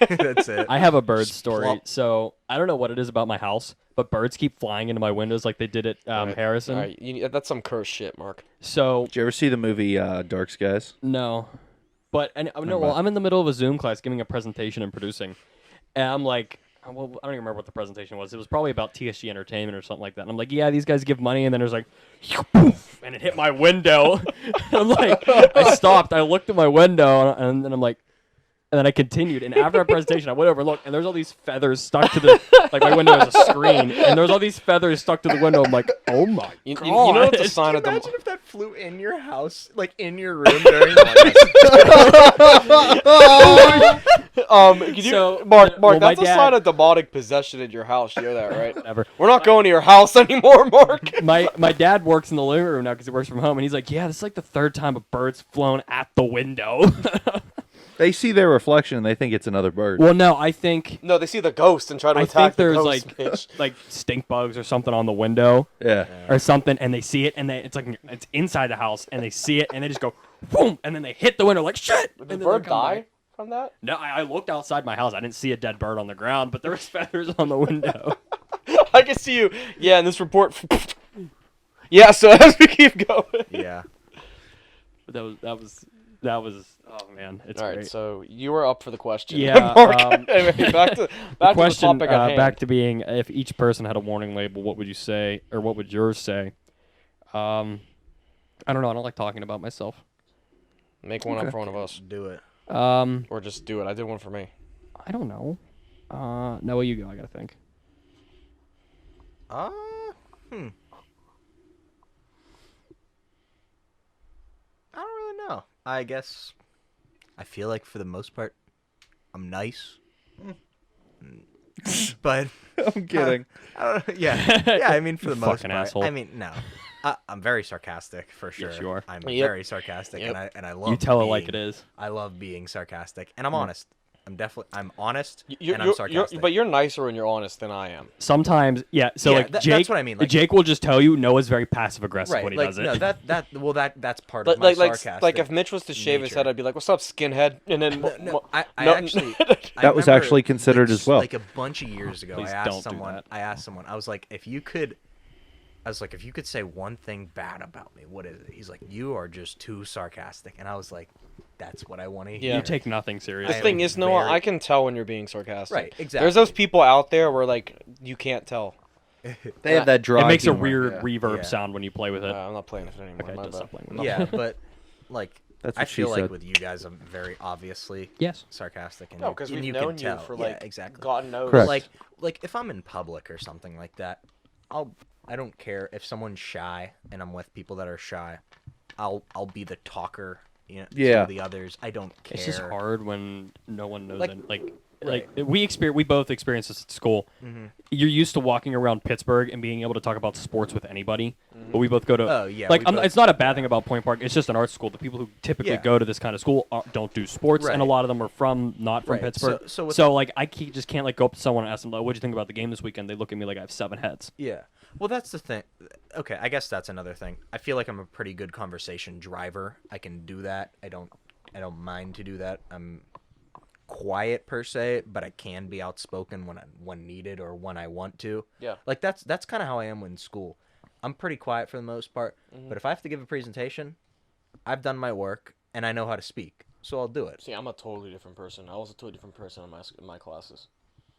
That's it. I have a bird story. plop. So I don't know what it is about my house, but birds keep flying into my windows like they did at Harrison. All right, that's some cursed shit, Mark. So Did you ever see the movie Dark Skies? no, but no. Well, I'm in the middle of a Zoom class giving a presentation and producing, and I'm like, well, I don't even remember what the presentation was. It was probably about TSG Entertainment or something like that. And I'm like, yeah, these guys give money, and then there's like, poof, and it hit my window. I'm like, I stopped. I looked at my window, and then I'm like, And then I continued, and after our presentation, I went over and looked, and there's all these feathers stuck to the like my window has a screen, and there's all these feathers stuck to the window. I'm like, oh my You god! know what the sign of the Imagine if that flew in your house, like in your room during like, could you, So, Mark, well, my that's a dad- sign of demonic possession in your house. You know that, right? Whatever. We're not going to your house anymore, Mark. My dad works in the living room now because he works from home, and he's like, yeah, this is like the third time a bird's flown at the window. They see their reflection and they think it's another bird. Well, no, I think No, they see the ghost and try to I attack think there's the ghost. like bitch. like stink bugs or something on the window Yeah. or something, and they see it, and it's like it's inside the house, and they see it, and they just go boom, and then they hit the window like shit. Did and the then bird they come die back. from that? No, I looked outside my house. I didn't see a dead bird on the ground, but there was feathers on the window. I can see you. Yeah, in this report. Yeah, so as we keep going. yeah. But that was oh man, it's All right, great. so you were up for the question. Yeah, Mark. Anyway, back to the Question topic at hand. back to being if each person had a warning label, what would you say, or what would yours say? I don't know. I don't like talking about myself. Make one up for one of us, Do it. or just do it. I did one for me. I don't know. No, you go. I gotta think. I don't really know. I guess I feel like for the most part, I'm nice. But I'm kidding. I don't, yeah, yeah. I mean, for the You most fucking part. asshole. I mean, no. I'm very sarcastic for sure. Yes, you are. I'm Yep. very sarcastic, Yep. and I love. You tell it like being- it is. I love being sarcastic, and I'm honest. I'm honest, You're, and I'm sarcastic. but you're nicer when you're honest than I am. Sometimes, yeah. So Yeah, like that's Jake, what I mean, like- Jake will just tell you Noah's very passive aggressive right? when he Like does it. no, that's part of Like my like like, sarcastic. like if Mitch was to shave his nature. head, I'd be like, "What's up, skinhead?" And then I no- actually I That was remember, actually considered like, as well. Like a bunch of years ago, Please I don't asked do someone. that. I was like, if you could say one thing bad about me, what is it? He's like, you are just too sarcastic, and I was like, that's what I want to hear. Yeah. You take nothing the seriously. I thing am is, Noah, very- I can tell when you're being sarcastic. Right, exactly. There's those people out there where like you can't tell. They have that dry It makes a humor, weird yeah. reverb Yeah. sound when you play with it. I'm not playing with it anymore. Okay, my just bad. stop playing with it. Yeah, but like That's I what she feel like said. with you guys, I'm very obviously Yes. sarcastic, and No, because and we've you known can tell. you for Yeah, like exactly. God knows. Correct. Like if I'm in public or something like that, I don't care if someone's shy and I'm with people that are shy. I'll be the talker, you know, Yeah. to the others. I don't care. It's just hard when no one knows Like- it. Like right. we both experienced this at school. Mm-hmm. You're used to walking around Pittsburgh and being able to talk about sports with anybody, but we both go to. Oh, yeah, Like we both- it's not a bad thing about Point Park. It's just an art school. The people who typically Yeah. go to this kind of school don't do sports, and a Right. lot of them are not from Right. Pittsburgh. So with- like I just can't like go up to someone and ask them, like, "What'd you think about the game this weekend?" They look at me like I have 7 heads. Yeah. Well, that's the thing. Okay, I guess that's another thing. I feel like I'm a pretty good conversation driver. I can do that. I don't mind to do that. I'm quiet per se, but I can be outspoken when needed or when I want to. Yeah. Like that's kind of how I am in school. I'm pretty quiet for the most part, Mm-hmm. but if I have to give a presentation, I've done my work and I know how to speak, so I'll do it. See, I'm a totally different person. I was a totally different person in my classes,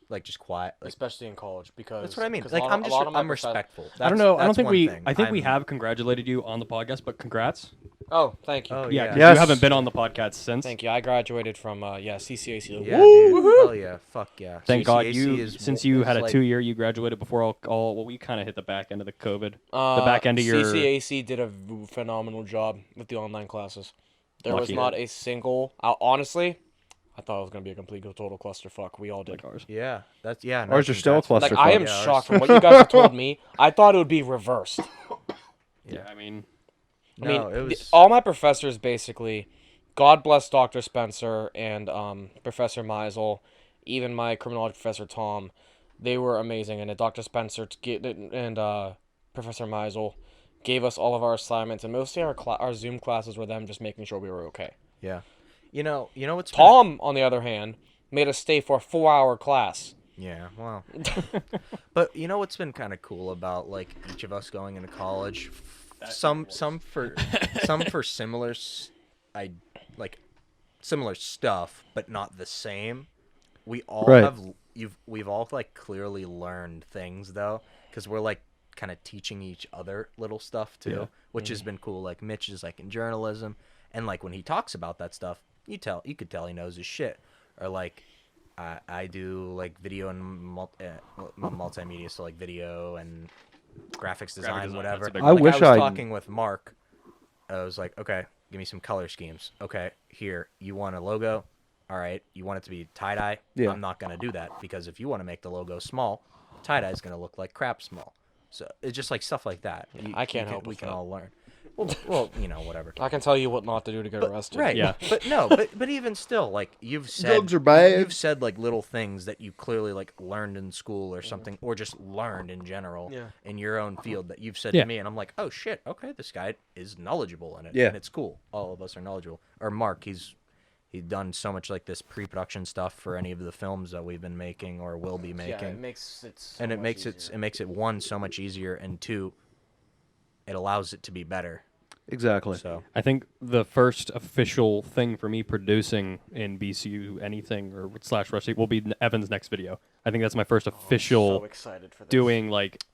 Like just quiet. Like, especially in college, because that's what I mean. 'cause like a lot of my I'm professors- respectful. I don't know. I don't That's think one we. thing. I think we I'm- have congratulated you on the podcast, but congrats. Oh, thank you. Oh Yeah, yeah. 'cause Yes. you haven't been on the podcast since. Thank you. I graduated from CCAC. Yeah, dude. Hell yeah. Fuck yeah. Thank God CCAC you. is Since w- you is had a like- 2-year, you graduated before all. Well, we kind of hit the back end of the COVID. The back end of your. CCAC did a phenomenal job with the online classes. There was Lucky. not a single. Honestly, I thought it was gonna be a complete total clusterfuck. We all did. Like ours. Yeah, that's yeah. Ours are still a congrats. clusterfuck. Like I am Yeah, ours- shocked from what you guys have told me. I thought it would be reversed. Yeah, I mean, I mean, No, it was all my professors basically, God bless Dr. Spencer and Professor Meisel, even my criminology professor Tom, they were amazing. And Dr. Spencer and Professor Meisel gave us all of our assignments, and mostly our Zoom classes were them just making sure we were okay. yeah. You know what's Tom, on the other hand, made us stay for a 4-hour class. Yeah, well. But you know what's been kind of cool about like each of us going into college? Some for similar similar stuff, but not the same. We all Right. we've all like clearly learned things though, because we're like kind of teaching each other little stuff too, Yeah. which has been cool. Like Mitch is like in journalism, and like when he talks about that stuff, you could tell he knows his shit. or like I do like video and multimedia, so like video and graphics design, design, whatever. that's a big one. I Like, wish I was I'd- talking with Mark. I was like, okay, give me some color schemes. Okay, here, you want a logo? All right, you want it to be tie-dye? Yeah. I'm not going to do that, because if you want to make the logo small, tie-dye is going to look like crap small. So it's just like stuff like that. I can't help We with can that. all learn. Well, whatever. I can tell you what not to do to get arrested. Right. Yeah. But no, but even still, like you've said, Drugs are bad. You've said like little things that you clearly like learned in school or something, or just learned in general Yeah. in your own field that you've said Yeah. to me, and I'm like, oh shit, okay, this guy is knowledgeable in it, Yeah. and it's cool. All of us are knowledgeable. Or Mark, he's done so much like this pre-production stuff for any of the films that we've been making or will be making. Yeah, it makes it so and it much makes easier. it makes it one so much easier, and two, it allows it to be better. Exactly. So I think the first official thing for me producing in BCU anything or / Rusty will be Evan's next video. I think that's my first official So excited for this.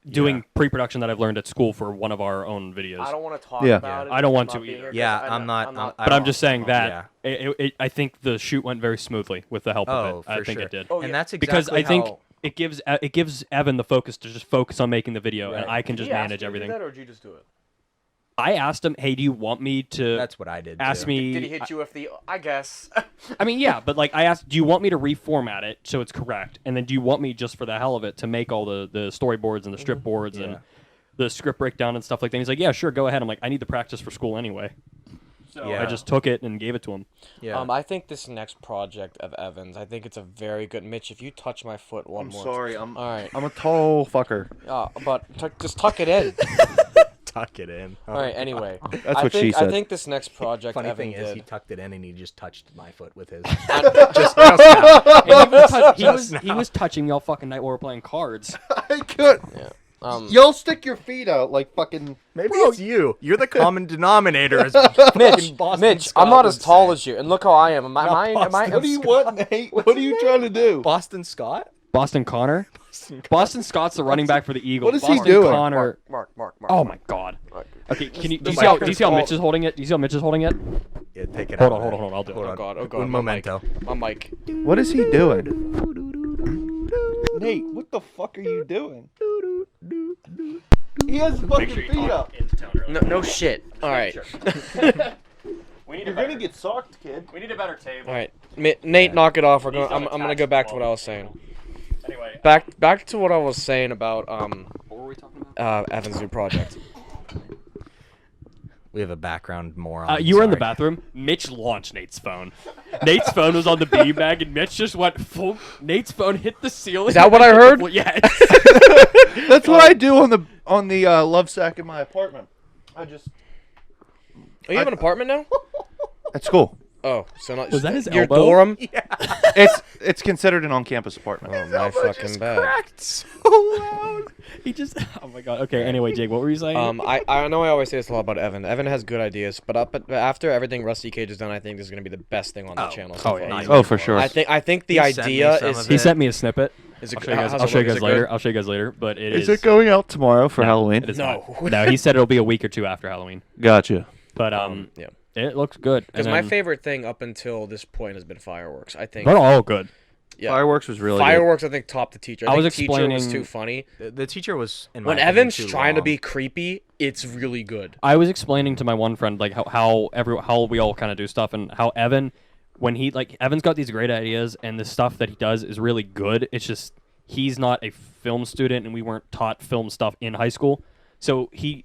doing pre-production that I've learned at school for one of our own videos. I don't want to talk Yeah. about it. I don't want I'm to being either. here 'cause yeah, I I'm know- not. I'm not. I But I'm don't- just saying that Yeah. I think the shoot went very smoothly with the help Oh, of it. I for think sure. it did. Oh, and yeah. that's exactly Because I think how- it gives Evan the focus to just focus on making the video, and Right. I can just manage everything. That, or did you just do it? I asked him, "Hey, do you want me to?" That's what I did. ask too. me. Did he hit you with the? I guess. I mean, yeah, but like I asked, do you want me to reformat it so it's correct, and then do you want me just for the hell of it to make all the storyboards and the strip boards and Yeah. the script breakdown and stuff like that? He's like, yeah, sure, go ahead. I'm like, I need the practice for school anyway. So Yeah. I just took it and gave it to him. Yeah. I think this next project of Evan's, I think it's a very good. Mitch, if you touch my foot one I'm more. sorry. I'm All right. a tall fucker. But just tuck it in. Tuck it in. All right. Anyway, That's I what think, she said. I think this next project Funny Evan thing is, did. he tucked it in and he just touched my foot with his. He was touching me all fucking night while we were playing cards. I could. Yeah. You'll stick your feet out like fucking. Maybe it's you. You're the common denominator. As Mitch, Boston Mitch, Scott I'm not would as tall say. as you, and look how I am. Am I? What do you want, Nate? What are you trying to do? Boston Scott? Boston Connor. Boston Scott's the running back for the Eagles. What is he Boston doing? Connor. Mark. Oh my God. Mark. Okay, can you? The Do you see how microphone. Mitch is holding it? Do you see how Mitch is holding it? Yeah, take it Hold out. on, I'll do it. Hold Oh on. God. Oh Un God. My momento. mic. My mic. What is he doing? Nate, what the fuck are you doing? He has fucking feet up. No shit. All right. We need You're gonna get socked, kid. We need a better table. All right. Nate, knock it off. These I'm don't gonna attach go back to to the what I wall. was saying. Anyway, Back to what I was saying about what were we talking about? Evan's new project. We have a background moron. You were in the sorry. bathroom. Mitch launched Nate's phone. Nate's phone was on the beanbag, and Mitch just went full. Nate's phone hit the ceiling. Is that what I heard? Well, yeah. That's what I do on the love sack in my apartment. I just Oh, you have an apartment now? at school. Oh, so not Was that his your elbow? dorm? It's considered an on-campus apartment. Oh my fucking bad. Cracked so loud. He just. Oh my God. Okay. Anyway, Jake, what were you saying? I know I always say this a lot about Evan. Evan has good ideas, but after everything Rusty Cage has done, I think this is gonna be the best thing on the channel. So yeah, far. he's Oh, for sure. I think the He sent me idea some is. of he it. sent me a snippet. Is it I'll show you guys. how's I'll it show you look? Is guys it later. good? I'll show you guys later. But Is it going out tomorrow for Halloween? It is No. not. No, he said it'll be a week or two after Halloween. Gotcha. But Yeah. it looks good. Because And my then- favorite thing up until this point has been fireworks. I think. They're all good. Yeah. Fireworks was really Fireworks, I think, topped the teacher. I I was think teacher was explaining- too funny. The teacher was in my When opinion, Evan's too trying to long. be creepy, it's really good. I was explaining to my one friend like how we all kind of do stuff and how Evan, when he like Evan's got these great ideas and the stuff that he does is really good. It's just he's not a film student and we weren't taught film stuff in high school, so he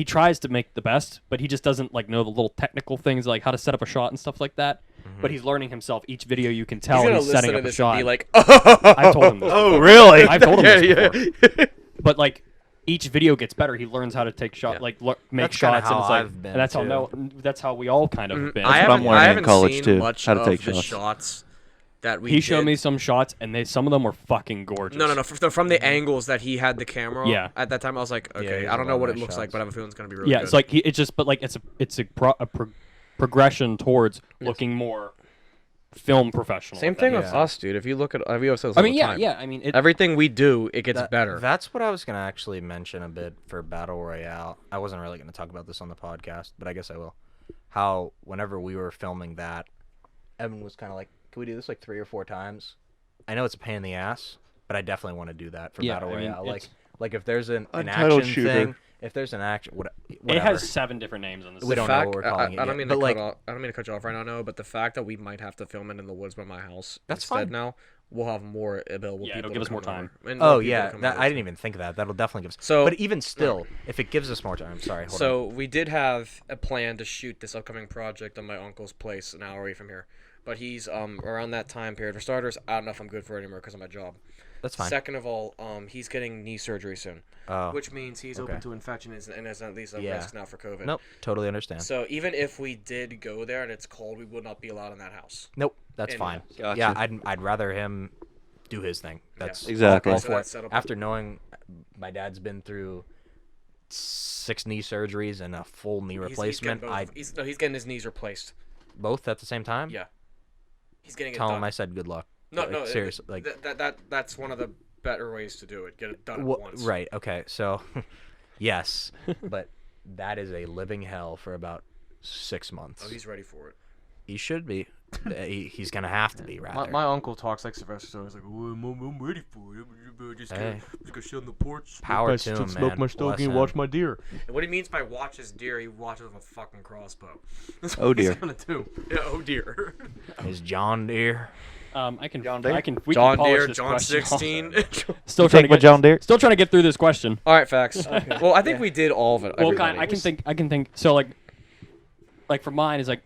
tries to make the best, but he just doesn't like know the little technical things like how to set up a shot and stuff like that. But he's learning himself. Each video you can tell He's gonna he's setting listen up to a this shot. and be like, I told him this. Oh, really? I've told him this before. But like each video gets better. He learns how to take shots, Yeah. make That's kinda shots, and how it's like, I've been, and that's how too. that's how we all kind of have been. I what I'm haven't, learning I in haven't college, seen too, much how to of take the shots. shots that we He showed did. me some shots, and some of them were fucking gorgeous. No. From the angles that he had the camera. Yeah. At that time, I was like, okay, he's I don't a know lot what of it looks like, shots. but I have a feeling it's gonna be really Yeah, good. it's like it's just, but like it's a progression towards looking more film professional. same if that thing makes with Yeah. us, dude. If you look at, we always say this I all mean, the yeah, time. yeah. I mean, Everything we do, it gets better. That's what I was gonna actually mention a bit for Battle Royale. I wasn't really gonna talk about this on the podcast, but I guess I will. How whenever we were filming that, Evan was kind of can we do this like 3 or 4 times? I know it's a pain in the ass, but I definitely want to do that for Yeah, Battle I mean, Royale. it's- Like if there's an Untitled action shooter. thing, if there's an action, whatever. It has 7 different names on this. We don't know what we're I calling it don't yet, mean but to like- I don't mean to cut you off right now, no, but the fact that we might have to film it in the woods by my house That's instead fine. now, we'll have more available Yeah, people it'll to give us come more time. over. And more Oh people to yeah, come that, over I too. didn't even think of that. That'll definitely give us. So- but even still, if it gives us more time, sorry. Hold on. So we did have a plan to shoot this upcoming project on my uncle's place an hour away from here, but he's around that time period. For starters, I don't know if I'm good for it anymore because of my job. That's fine. Second of all, he's getting knee surgery soon, Oh, which means he's okay. open to infection and is at least a Yeah. risk now for COVID. Nope, totally understand. So even if we did go there and it's cold, we would not be allowed in that house. Nope, that's And- fine. Gotcha. Yeah, I'd rather him do his thing. That's Yeah. Exactly. all So for that's it. settled. After knowing my dad's been through 6 knee surgeries and a full knee replacement, He's getting his knees replaced. both at the same time. Yeah, he's getting it Tell done. him I said good luck. No, Like, no, seriously, like that's one of the better ways to do it. Get it done at once. right. Okay, so yes, but that is a living hell for about 6 months. Oh, he's ready for it. He should be. He's gonna have to be rather. My uncle talks like Sylvester Stallone. He's like, oh, I'm ready for it. Just Hey. go sit on the porch. Power to him, man. Bless him. my deer. And what he means by watch his deer, he watches with a fucking crossbow. That's Oh, what dear. he's gonna do. Yeah, oh dear. Is John Deere? I can. John Deere? I can. We John can polish Deere, this John question. 16. Still trying Take to my get. John Deere. Still trying to get through this question. All right, facts. Well, I think we did all of it. Well, everybody. I can think. I can think. So like for mine is like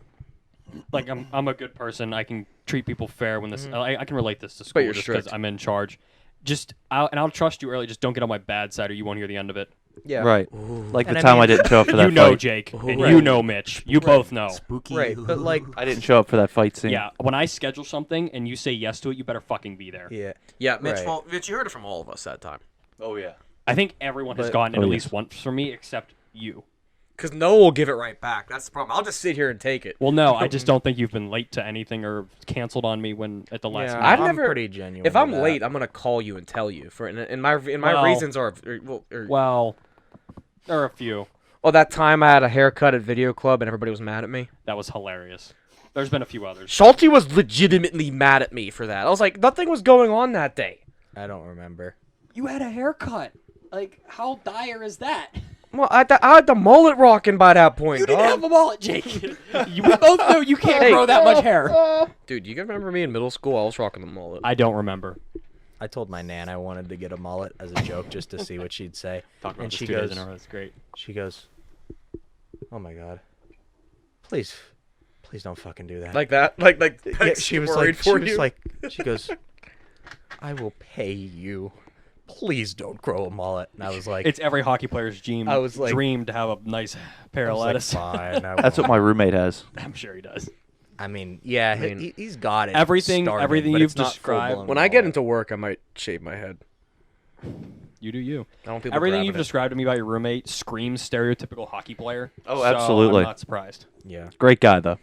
I'm a good person. I can treat people fair when this. I can relate this to school you're just because strict. I'm in charge. I'll trust you early. Just don't get on my bad side, or you won't hear the end of it. Yeah. Right. Like And the I time mean- I didn't show up for that You know, fight. Jake, and Right. you know, Mitch. You both know. Spooky. Right, but like, I didn't show up for that fight scene. Yeah, when I schedule something and you say yes to it, you better fucking be there. yeah. Yeah, Mitch. Right. Well, Mitch, you heard it from all of us that time. Oh yeah. I think everyone has But- gotten it Oh, at yes. least once from me, except you. Because Noah will give it right back. That's the problem. I'll just sit here and take it. Well, no, I just don't think you've been late to anything or canceled on me when at the last Yeah, minute. I've I'm never- pretty genuine. If I'm with that. late, I'm gonna call you and tell you. And my Well- reasons are Well, there are a few. oh, that time I had a haircut at Video Club and everybody was mad at me. That was hilarious. There's been a few others. Schulte was legitimately mad at me for that. I was like, nothing was going on that day. I don't remember. You had a haircut. Like, how dire is that? Well, I had the mullet rocking by that point, You didn't dog. have a mullet, Jake. We both know you can't Hey. grow that much hair. Dude, you remember me in middle school? I was rocking the mullet. I don't remember. I told my nan I wanted to get a mullet as a joke just to see what she'd say. Talking about And this she 2 days goes, in a row. That's great. she goes, "Oh my god, please don't fucking do that." Like that? Like yeah, she was worried like, she for was you? like, she goes, "I will pay you. Please don't grow a mullet." And I was like, It's every hockey player's dream. I was like- dream to have a nice pair I of was like, lettuce. fine. I That's what won't." my roommate has. I'm sure he does. I mean, yeah, I mean, he's got it. everything started, but you've it's not described- full-blown when I get mullet. into work, I might shave my head. You do you. I don't want people Everything grabbing you've it. described to me about your roommate screams stereotypical hockey player. Oh, so absolutely. I'm not surprised. yeah, Great guy though.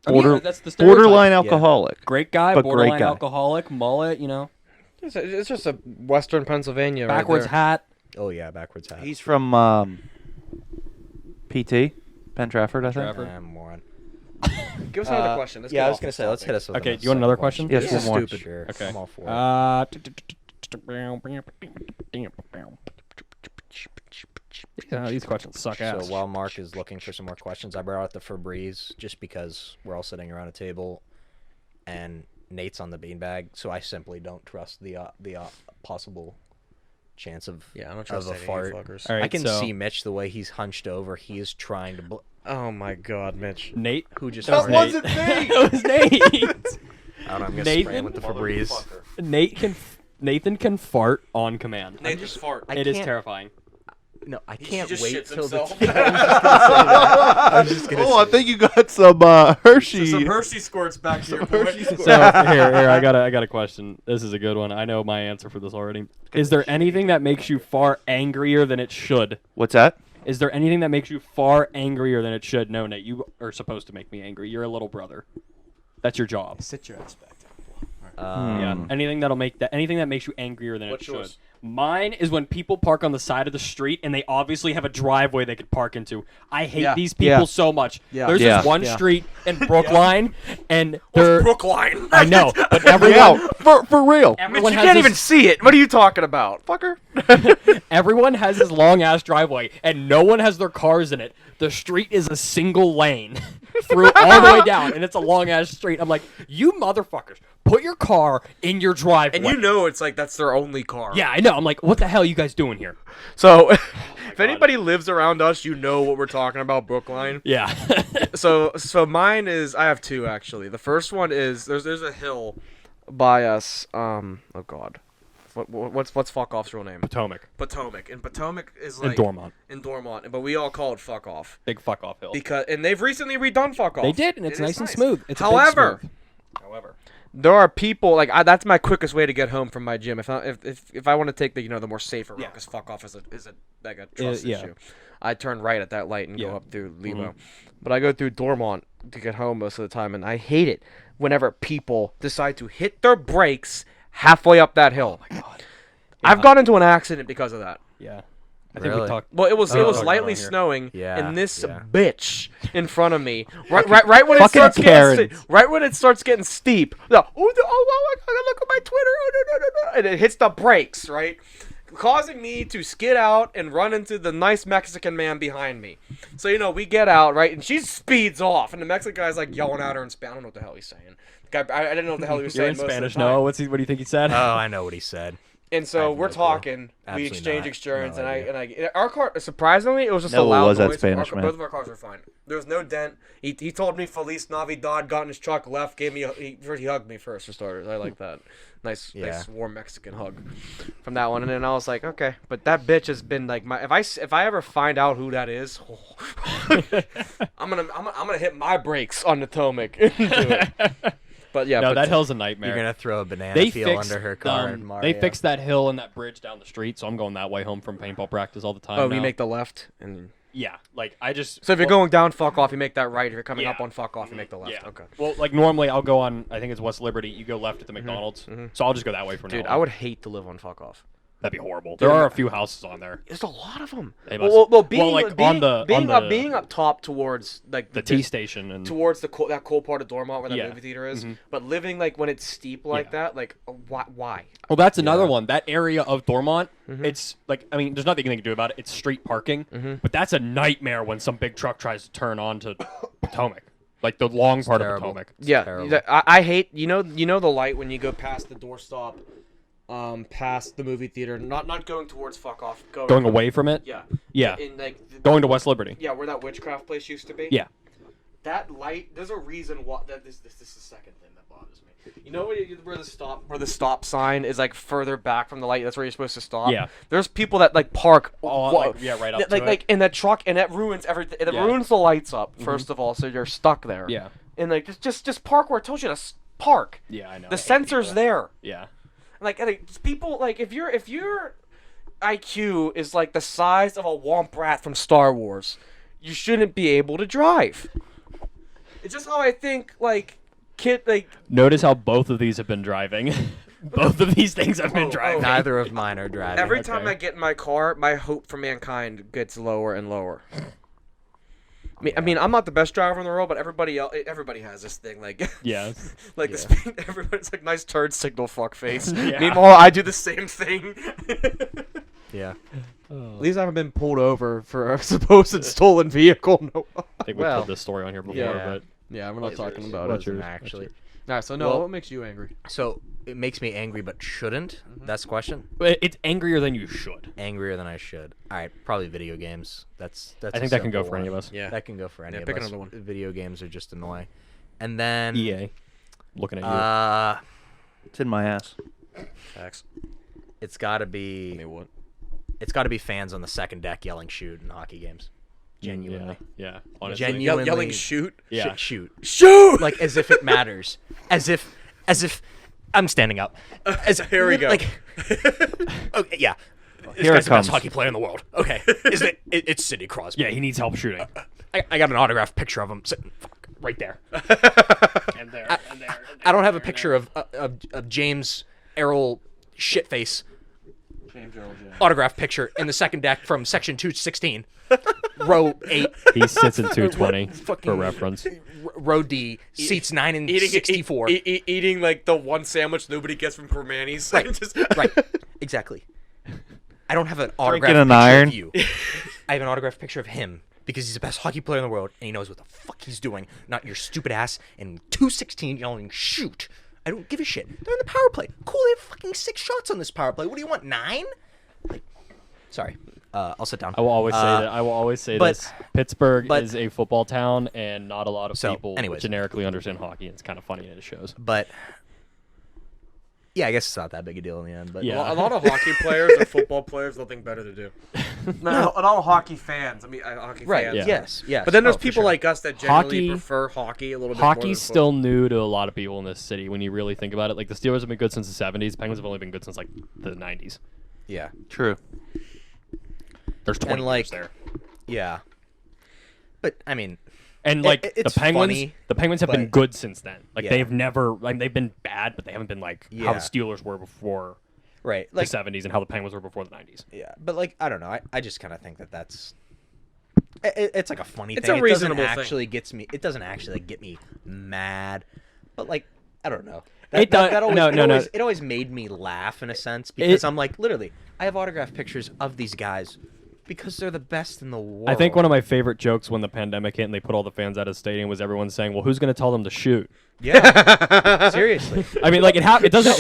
I mean, Border- that's the stereotype. Borderline alcoholic. Great guy, but great borderline guy. alcoholic, mullet, It's just a Western Pennsylvania. backwards right there. hat. oh yeah, backwards hat. He's from PT, Penn Trafford, I think. Trafford. I'm a moron. Give us another question. Let's yeah, get I was off gonna this say, let's topic. hit us with Okay, another do you want another second question? Yes, This one is more. stupid. Sure, Okay. I'm all for it. These questions suck ass. So while Mark is looking for some more questions, I brought out the Febreze just because we're all sitting around a table, and Nate's on the beanbag, so I simply don't trust the possible chance of Yeah, I don't trust of a any fart. of you fuckers. All right, I can so see Mitch the way he's hunched over. He is trying to. Oh my God, Mitch. Nate. Who just That farted? wasn't me. That was Nate. I don't know. I'm gonna spray Nathan? him with the Febreze. Nathan can fart on command. Nate just fart. I It is can't- terrifying. No, I He can't just wait shits till the. himself. I was just gonna say that. Oh, I think you got some Hershey. Some Hershey squirts back to your Hershey boy. squirts. So here, I got a question. This is a good one. I know my answer for this already. Is there anything that makes you far angrier than it should? What's that? Is there anything that makes you far angrier than it should? No, Nate, you are supposed to make me angry. You're a little brother. That's your job. Sit your ass back down. Yeah. Anything that makes you angrier than What's it should. yours? Mine is when people park on the side of the street and they obviously have a driveway they could park into. I hate these people so much. Yeah. There's Yeah. this one street in Brookline, and What's they're Brookline? I know, but everyone, Yeah, for real. everyone you has can't this, even see it. What are you talking about, fucker? everyone has this long ass driveway, and no one has their cars in it. The street is a single lane through all the way down, and it's a long ass street. I'm like, you motherfuckers, put your car in your driveway. And you know it's like that's their only car. Yeah, I know. I'm like, what the hell are you guys doing here? So, if anybody lives around us, you know what we're talking about, Brookline. Yeah. So mine is I have two actually. The first one is there's a hill by us. Oh God, what's fuck off's real name? Potomac. Potomac, and Potomac is In like Dormont. In Dormont, but we all call it fuck off Big fuck off hill. and they've recently redone fuck off. They did, and it's It is nice and smooth. It's a big However, smooth. However, there are people like that's my quickest way to get home from my gym. If I want to take the the more safer route, because fuck off is a like a trust yeah. issue. I turn right at that light and Yeah. go up through Lebo, but I go through Dormont to get home most of the time, and I hate it whenever people decide to hit their brakes halfway up that hill. Oh my God. I've got into an accident because of that. yeah. I think we Really? talked. Well, it was Oh, lightly around here. snowing, Yeah, and this yeah. bitch in front of me, right when it fucking starts getting Karens. right when it starts getting steep. Oh my God! Look at my Twitter, no, and it hits the brakes, right, causing me to skid out and run into the nice Mexican man behind me. So we get out, right, and she speeds off, and the Mexican guy's like yelling at her in Spanish. I don't know what the hell he's saying. The guy, I didn't know what the hell he was You're saying. in most Spanish, of the time. Noah. What do you think he said? Oh, I know what he said. And so have we're no clue. talking, we Absolutely exchange, not. No and our car, surprisingly, it was just a Noah loud was that noise. Spanish man. Both of our cars were fine. There was no dent. He told me Feliz Navidad, got in his truck, left, gave me he hugged me first for starters. I like that. Nice warm Mexican hug from that one. And then I was like, okay, but that bitch has been like if I ever find out who that is, I'm gonna hit my brakes on the Potomac and do it. But yeah, No, that hill's a nightmare. You're gonna throw a banana They peel fixed, under her car. and they Mario. fixed that hill and that bridge down the street, so I'm going that way home from paintball practice all the time. oh, now. you make the left and. Yeah, like I just. So if you're going down, fuck off, you make that right. If you're coming Yeah. up on fuck off, you make the left. Yeah. Okay. Well, like normally I'll go on. I think it's West Liberty. You go left at the McDonald's, so I'll just go that way from now Dude, on. I would hate to live on fuck off. That'd be horrible. There are a few houses on there. There's a lot of them. They must- Being like, on the- being up top towards like The T station and towards that cool part of Dormont where that Yeah. movie theater is, but living like when it's steep like Yeah. that, like why? well, that's another one. That area of Dormont, it's like there's nothing you can do about it. It's street parking, but that's a nightmare when some big truck tries to turn onto Potomac, like the long part terrible. of Potomac. Yeah, terrible. I hate the light when you go past the doorstop, past the movie theater, not going towards fuck off, Going away from it. Yeah. Yeah. In like Going to West Liberty. yeah, where that witchcraft place used to be. Yeah. That light, there's a reason why this is the second thing that bothers me. You know where the stop sign is like further back from the light, that's where you're supposed to stop? Yeah. There's people that like park Right up to like it. in that truck, and that ruins everything. It Yeah. ruins the lights up, first of all, so you're stuck there. Yeah. And like just park where it tells you to park. Yeah, I know. The I hate sensor's people. there. Yeah. Like people like if your IQ is like the size of a womp rat from Star Wars, you shouldn't be able to drive. It's just how I think Notice how both of these have been driving. Both of these things have been driving. Neither of mine are driving. every time okay. I get in my car, my hope for mankind gets lower and lower. I mean, I'm not the best driver in the world, but everybody has this thing like Yeah. like the speed. Everybody's like nice turd signal fuck face. Yeah. Meanwhile, I do the same thing. Yeah. At least I haven't been pulled over for a supposed stolen vehicle. No. I think we've Well, told this story on here before, yeah. but Yeah, we're not talking about What's it. yours? Actually. All right, so no, Well- what makes you angry? So it makes me angry, but shouldn't. That's the question. But it's angrier than you should. Angrier than I should. All right, probably video games. That's. I think that can go for any of us. Yeah. That can go for any of pick us. another one. Video games are just annoying. And then EA. Looking at you. It's in my ass. Facts. it's got to be what? it's got to be fans on the second deck yelling shoot in hockey games. Genuinely. Yeah. Honestly. Genuinely. Yelling shoot. Yeah. Shoot. Shoot! Like as if it matters. As if I'm standing up. Here we go. Like okay, yeah. This Here guy's it the best comes. hockey player in the world. Okay. Isn't it? It's Sidney Crosby. Yeah, he needs help shooting. I got an autographed picture of him sitting right there. And there, and there. I don't have a picture of James Errol shitface autograph picture in the second deck from section 216, row 8. He sits in 220 Fucking- for reference. Row D, seats 9 and 64. Eating like the one sandwich nobody gets from Cormani's. Right. Just- Right, exactly. I don't have an autograph Drinking an picture iron. of you. I have an autograph picture of him because he's the best hockey player in the world and he knows what the fuck he's doing. Not your stupid ass in 216 yelling shoot. I don't give a shit. They're in the power play. Cool, they have fucking 6 shots on this power play. What do you want, 9? Like, sorry. I'll sit down. I will always say that. I will always say but- this. Pittsburgh but- is a football town, and not a lot of So, people anyways. generically understand hockey. And it's kind of funny and it shows. But yeah, I guess it's not that big a deal in the end. But Yeah. A lot of hockey players or football players, nothing better to do. No, and all hockey fans. I mean, hockey right. fans. Yeah. Yes. But then there's Oh, for people sure. like us that generally Hockey- prefer hockey a little bit more than Hockey's football. still new to a lot of people in this city when you really think about it. Like the Steelers have been good since the 70s. Penguins have only been good since like the 90s. Yeah. True. There's 20 And like, years there. yeah. But I mean, And like it's the Penguins, funny, the Penguins have been but- good since then. Like Yeah. they've never, like they've been bad, but they haven't been like how Yeah. the Steelers were before right? the Like, 70s and how the Penguins were before the 90s. yeah. But like, I don't know. I just kind of think that's. It's like a funny It's thing. a reasonable it thing. doesn't actually gets me. It doesn't actually like, get me mad, but like I don't know. It does- always, no, it no, no. always, It always made me laugh in a sense because I'm like literally I have autographed pictures of these guys because they're the best in the world. I think one of my favorite jokes when the pandemic hit and they put all the fans out of the stadium was everyone saying, "Well, who's going to tell them to shoot?" Yeah. Seriously. I mean, like it doesn't.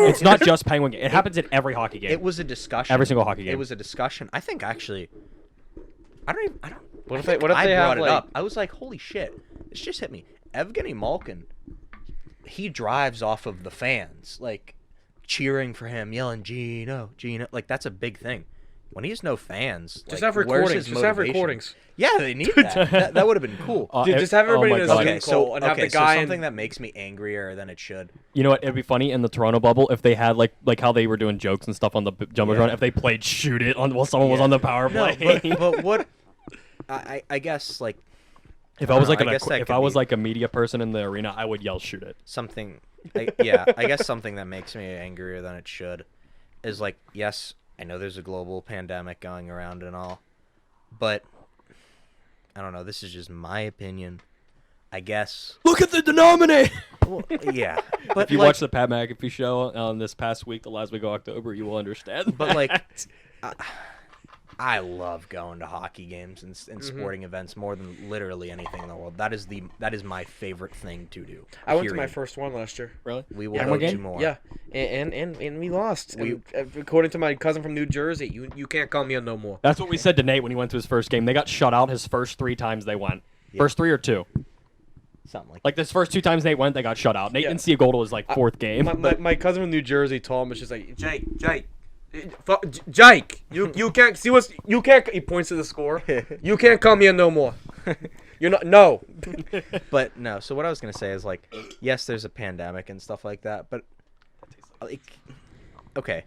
It's not just Penguin game. It happens at every hockey game. It was a discussion. Every single hockey game. It was a discussion. I think actually. I don't. What if I think they I have, brought it like- up? I was like, holy shit! This just hit me. Evgeny Malkin. He drives off of the fans, like cheering for him, yelling "Gino, Gino." Like that's a big thing. When he has no fans, Just like, have where's recordings. his Just have motivation? recordings. Yeah, they need that. That would have been cool. Dude, just have everybody in a God. Zoom Okay, call so and have the so guy something in- that makes me angrier than it should. You know what? It'd be funny in the Toronto bubble if they had like how they were doing jokes and stuff on the jumbotron. Yeah. If they played "Shoot It" on while someone was Yeah. on the power No, play. but what? I guess like If I was I like guess that if could I was be- like a media person in the arena, I would yell "Shoot It." something I guess something that makes me angrier than it should is like, yes, I know there's a global pandemic going around and all, but I don't know, this is just my opinion, I guess. Look at the denominator. Well, yeah, but If you like, watch the Pat McAfee show on this past week, the last week of October, you will understand. but like that. I love going to hockey games and sporting events more than literally anything in the world. That is my favorite thing to do. I went to my period. first one last year. Really? We will Yeah, go one to game? more. Yeah, and we lost. According to my cousin from New Jersey, you can't call me a no more. That's what we said to Nate when he went to his first game. They got shut out his first 3 times they went. First 3 or 2. Something like Like this first 2 times Nate went, they got shut out. Nate Yeah. didn't see a goal till his like 4th game. My cousin from New Jersey told him, it's just like Jake, you can't see what's you can't. He points to the score. You can't call me a no more. You're not no. But no, so what I was gonna say is like, yes, there's a pandemic and stuff like that, but like, okay,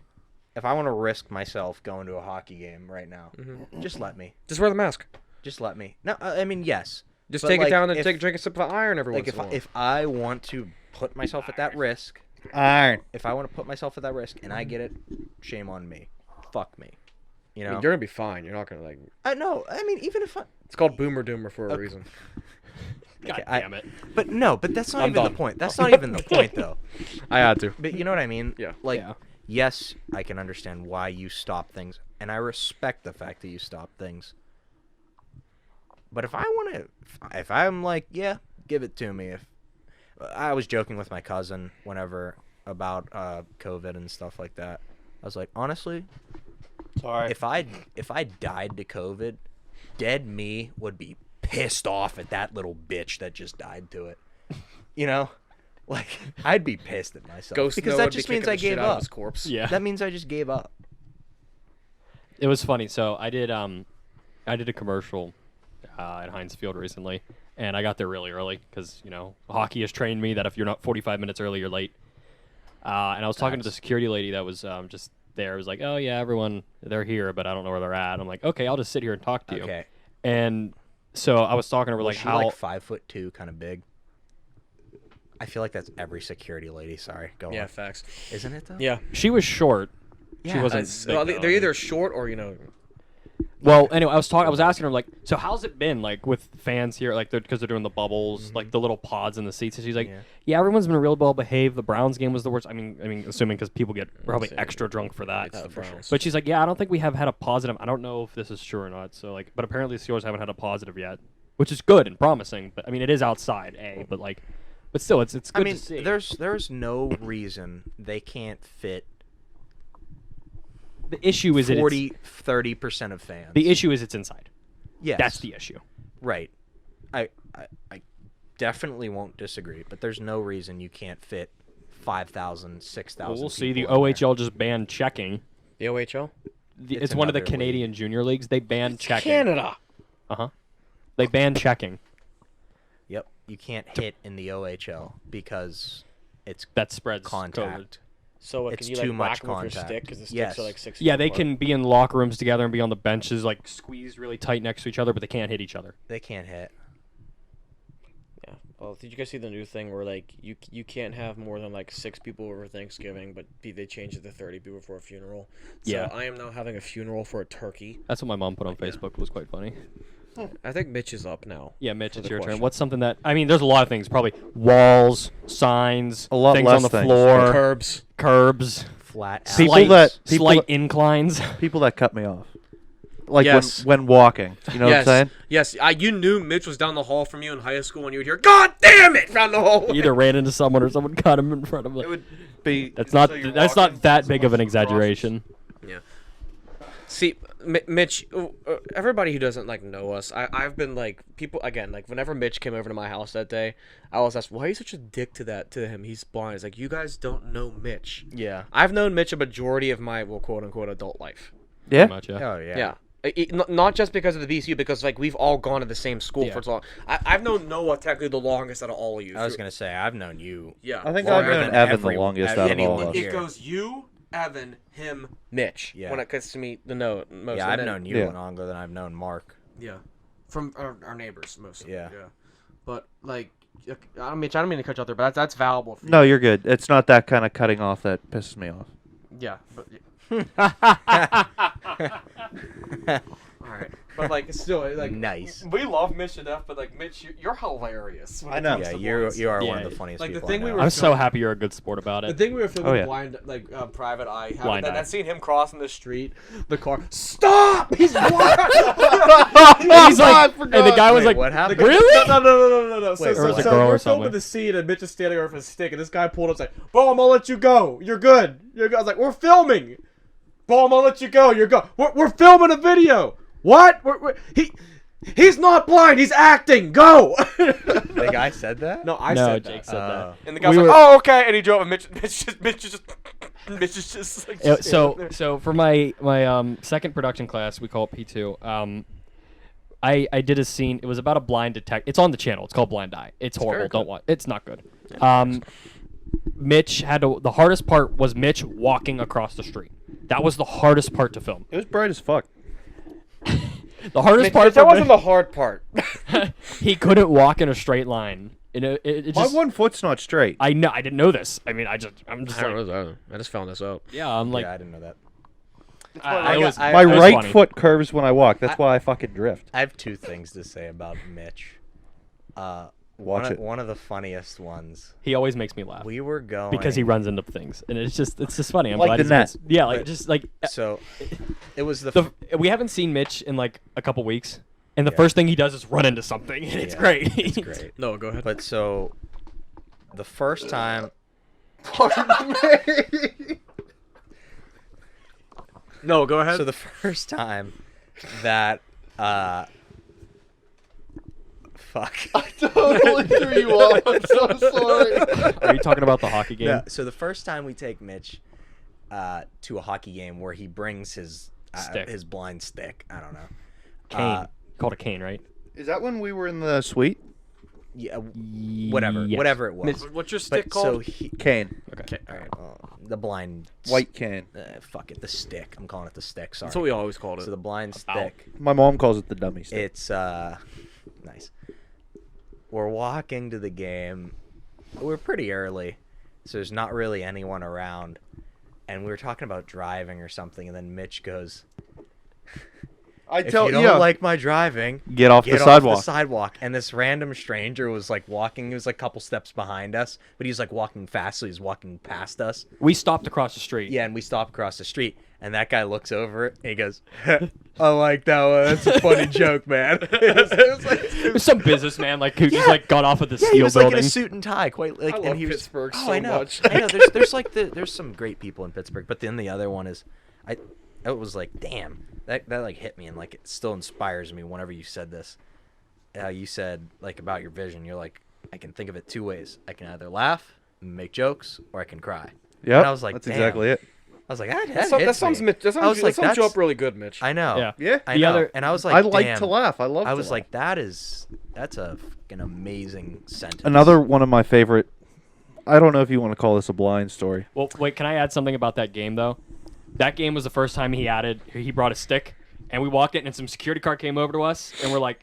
if I want to risk myself going to a hockey game right now, just let me. Just wear the mask. Just let me. No, I mean yes. Just but, take like, it down and if, drink a sip of iron every like once in a while. if I want to put myself at that risk, Iron. if I want to put myself at that risk and I get it, shame on me. Fuck me. You I know. mean, you're gonna be fine. You're not gonna like. I know. I mean, even if I. It's called Boomer Doomer for a reason. God okay, damn it. But no, but that's not I'm even done. the point. That's not even the point though. I had to. But you know what I mean? Yeah. Like, Yeah. yes, I can understand why you stop things, and I respect the fact that you stop things. But if I want to, if I'm like, yeah, give it to me. If I was joking with my cousin whenever about COVID and stuff like that, I was like, honestly, Sorry. if I died to COVID, dead me would be pissed off at that little bitch that just died to it. You know, like I'd be pissed at myself Ghost because Noah that would be just means kicking I the shit gave out of up. his corpse. Yeah. That means I just gave up. It was funny. So I did a commercial at Heinz Field recently, and I got there really early because hockey has trained me that if you're not 45 minutes early, you're late. And I was talking to the security lady that was just there. It was like, oh yeah, everyone they're here, but I don't know where they're at. I'm like, okay, I'll just sit here and talk to you. Okay. And so I was talking to her Was like she how like 5'2", kind of big? I feel like that's every security lady. Sorry, go Yeah, on. facts. Isn't it though? Yeah. she was short. She wasn't. Well, big, they're though. either short or Well, anyway, I was asking her like, so how's it been like with fans here, like because they're doing the bubbles, like the little pods in the seats, and she's like, yeah, everyone's been real well behaved. The Browns game was the worst. I mean, assuming because people get probably extra drunk for that. It's the Browns. But she's like, yeah, I don't think we have had a positive. I don't know if this is true or not. So like, but apparently the Steelers haven't had a positive yet, which is good and promising. But I mean, it is outside, but like, but still, it's good I mean, to see. there's no reason they can't fit The issue is 30% of fans. the issue is it's inside. Yes. That's the issue. Right. I definitely won't disagree, but there's no reason you can't fit 5,000, 6,000 Well, we'll see. The people in there. OHL just banned checking. the OHL. It's one of the another Canadian junior leagues. They banned checking. Canada. They banned checking. Yep. You can't hit in the OHL because it's That spreads contact. COVID. So what, It's can you too like much whack them with your contact. stick? Because the sticks Yes. are like 6 Yeah, feet they apart. can be in locker rooms together and be on the benches, like squeezed really tight next to each other, but they can't hit each other. They can't hit. Yeah. Well, did you guys see the new thing where like you can't have more than like 6 people over Thanksgiving, but they changed it to 30 people for a funeral? So Yeah. I am now having a funeral for a turkey. That's what my mom put on Facebook. It was quite funny. I think Mitch is up now. Yeah, Mitch, For it's the your turn. question. What's something that there's a lot of things. Probably walls, signs, A lot things less on the things. floor, Curbs. curbs, Flat People slight, that- people slight that- inclines. People that cut me off. Like Yes. when walking. You know what I'm saying? Yes. You knew Mitch was down the hall from you in high school, and you would hear, "God damn it!" down the hallway. Either ran into someone or someone cut him in front of them. It would be. That's not so you're that's walking, not that big of an someone crosses. exaggeration. Yeah. See, Mitch, everybody who doesn't like know us, I've been like people again. Like whenever Mitch came over to my house that day, I always asked, "Why are you such a dick to him? He's blind." It's like you guys don't know Mitch. Yeah. I've known Mitch a majority of my quote unquote adult life. Yeah. Pretty much, yeah. Oh yeah. Yeah. Not just because of the BCU, because like we've all gone to the same school Yeah. for so long. I've known Noah technically the longest out of all of you. I was gonna say I've known you. Yeah. I think Longer I've known than Evan the everyone- longest out of anyone all of us. here. It goes you, Evan, him, Mitch. Yeah. When it comes to me, the most. Yeah, and I've then- known you Yeah. longer than I've known Mark. Yeah, from our neighbors mostly. Yeah. But like, I don't mean to cut you out there, but that's valuable for you. No, you're good. It's not that kind of cutting off that pisses me off. Yeah, but all right, but like still like Nice. We love Mitch to death, but like Mitch, you're hilarious. when I it know. comes Yeah, to you blinds. are Yeah, one of the funniest like the people thing I we know. were- I'm so happy you're a good sport about The it. thing we were filming Oh, yeah. blind, private eye, Blind eye. that scene him crossing the street, the car, stop! He's blind. And he's like, and the guy was Wait, like, what happened? really? No. Wait, or was it a girl we're or something? filming the scene, and Mitch is standing over with his stick, and this guy pulled up and said, "Boom, I'll let you go. You're good. You're good." I was like, "We're filming. Boom, I'll let you go. You're good. We're filming a video. What? He's not blind. He's acting. Go." The guy said that? No, I No, said Jake that. said that. And the guy's We like, were- "Oh, okay." And he drove, and Mitch is just like. Yeah, just standing there. so for my second production class, we call it P2. I did a scene. It was about a blind detective. It's on the channel. It's called Blind Eye. It's horrible. very Don't watch. It's not good. Mitch had to. The hardest part was Mitch walking across the street. That was the hardest part to film. It was bright as fuck. The hardest Mitch, part. that for wasn't Mitch- the hard part. He couldn't walk in a straight line. It My just. one foot's not straight. I know. I didn't know this. I mean, I'm just like, I just found this out. yeah. I'm like, yeah, I didn't know that. I was. I- My it was right funny. foot curves when I walk. That's why I fucking drift. I have two things to say about Mitch. Watch it. One of the funniest ones. He always makes me laugh We were going because he runs into things, and it's just funny. I'm Like glad the he's net. Yeah, like But- just like So it was we haven't seen Mitch in like a couple weeks, and the Yeah. first thing he does is run into something, and it's Yeah, great. It's great. No, go ahead. But so the first time No, go ahead. so the first time that fuck. Totally threw you off. I'm so sorry. Are you talking about the hockey game? No, so the first time we take Mitch to a hockey game where he brings his Stick. his blind stick. I don't know. Cane. Called a cane, right? Is that when we were in the suite? Yeah, whatever, Yes. whatever it was. What's your stick But called? so he, Cane. okay, all right. The blind White cane. fuck it, the stick. I'm calling it the stick. Sorry. That's what we always called it. So the blind Ow. stick. My mom calls it the dummy stick. It's nice. We're walking to the game. We're pretty early, so there's not really anyone around. and we were talking about driving or something, and then Mitch goes, I if you don't like my driving, get off the the sidewalk. sidewalk. And this random stranger was like walking. He was like a couple steps behind us, but he was like walking fast, so he was walking past us. We stopped across the street. Yeah, and we stopped across the street, and that guy looks over and he goes, "I like that one. That's a funny joke, man." It was some businessman like who just like got off of the Yeah, steel he was like building. in a suit and tie, quite like. I and love he was, Pittsburgh oh, so I know. much. I know. There's like there's some great people in Pittsburgh, but then the other one is, it was like, damn, that like hit me, and like it still inspires me whenever you said this. You said like about your vision. You're like, I can think of it two ways. I can either laugh, and make jokes, or I can cry. Yep, And I was like, that's damn. exactly it. I was like, that That hits sounds me. Mitch. That I was sounds, like, that sums you that's- up really good, Mitch. I know. Yeah. Yeah. I The know. other- And I was like, I like damn. to laugh. I love. I to was laugh. like, that's a fucking amazing sentence. Another one of my favorite. I don't know if you want to call this a blind story. Well, wait, can I add something about that game though? That game was the first time he brought a stick, and we walked in, and some security car came over to us, and they're like,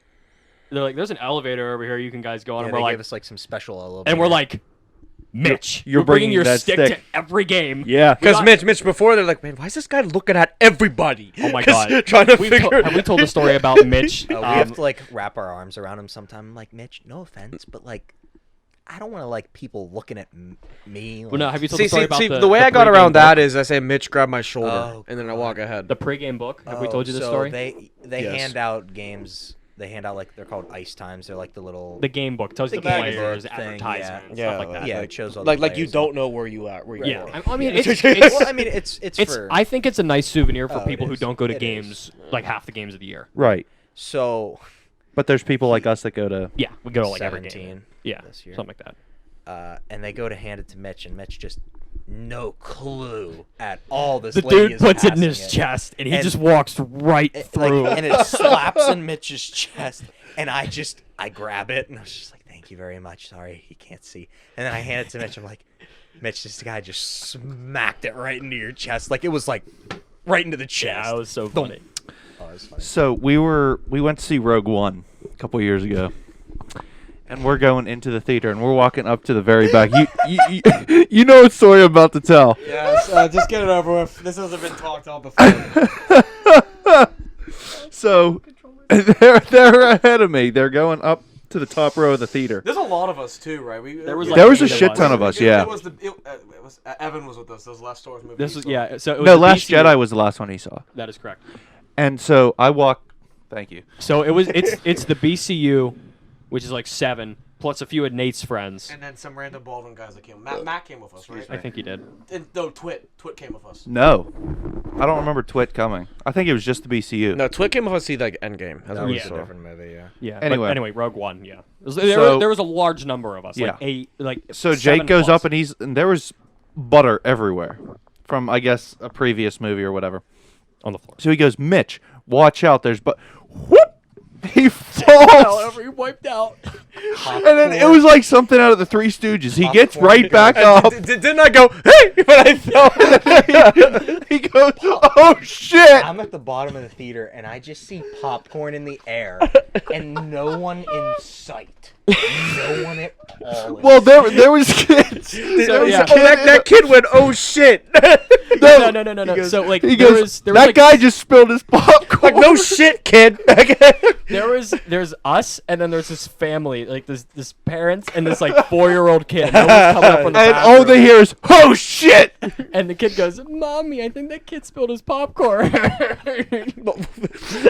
"There's an elevator over here. You can guys go on." Yeah, and they we're gave like, us like some special elevator. and we're like, Mitch, You're bringing bringing your that stick, stick. to every game. Yeah. Because got- Mitch, before they're like, man, why is this guy looking at everybody? Oh my 'Cause God. trying to Have figure. we told the story about Mitch? we have to like wrap our arms around him sometime. I'm like, Mitch, no offense, but like, I don't want to like people looking at me. Like, Well, no, have you told See, the story about the way I got pregame around book? that is I say, Mitch, grab my shoulder, Oh, and then I walk ahead. The pregame book. Have we told you this so story? They Yes. hand out games. They hand out like they're called ice times. They're like the little The game book tells you the The game players, book thing, advertisements, yeah. stuff like that. yeah. It shows all like the you players. don't know where you at. Where you Yeah, are. I mean, it's Well, I mean, it's it's. for I think it's a nice souvenir for Oh, it people who is. don't go to It games like half the games of the year. Right. so But there's people like us that go to. Yeah, we go to like every 17 game. Yeah, this year. something like that. And they go to hand it to Mitch, and Mitch just no clue at all. This The lady dude is puts it in passing his chest, and he And just walks right It, through. like, and it slaps in Mitch's chest, and I grab it, and I was just like, "Thank you very much. Sorry, he can't see." And then I hand it to Mitch. I'm like, "Mitch, this guy just smacked it right into your chest. Like it was like right into the chest." yeah, it was so Thump. funny. Oh, it was funny. So we went to see Rogue One a couple years ago, and we're going into the theater, and we're walking up to the very back. You know what story I'm about to tell. Yes, just get it over with. This hasn't been talked about before. So they're ahead of me. They're going up to the top row of the theater. There's a lot of us too, right? There was, There was a eight of shit ton of us. Yeah. It was Evan was with us. Those last stores movie. This was yeah. So it was No, the Last BCU. Jedi was the last one he saw, That is correct. and so I walk. Thank you. So it's the BCU, which is like 7 plus a few of Nate's friends. And then some random Baldwin guys that came. Matt came with us, right? I think he did. And, no, Twit came with us. No, I don't remember Twit coming. I think it was just the BCU. No, Twit came with us to see like Endgame. That's That what we was Yeah. a saw. different movie. Yeah. Yeah. Anyway. But anyway, Rogue One. Yeah. There So- was a large number of us. Like Yeah. 8. Like So 7 Jake goes plus. up and there was butter everywhere from I guess a previous movie or whatever. on the floor. So he goes, Mitch, watch out. There's whoop. He falls. He wiped out. And then it was like something out of the Three Stooges. He gets right back up. Didn't I go, hey? But I fell. He goes, oh shit. I'm at the bottom of the theater, and I just see popcorn in the air, and no one in sight. No one at all. Well, there was kids. There was yeah. a kid in that kid went, oh shit. No. So like He there goes, was that like, guy just spilled his popcorn. Like, no shit, kid. there's us and then there's this family like this parents and this like 4-year-old kid. No one's coming up from the And all they bathroom. hear is, oh shit. And the kid goes, "Mommy, I think that kid spilled his popcorn."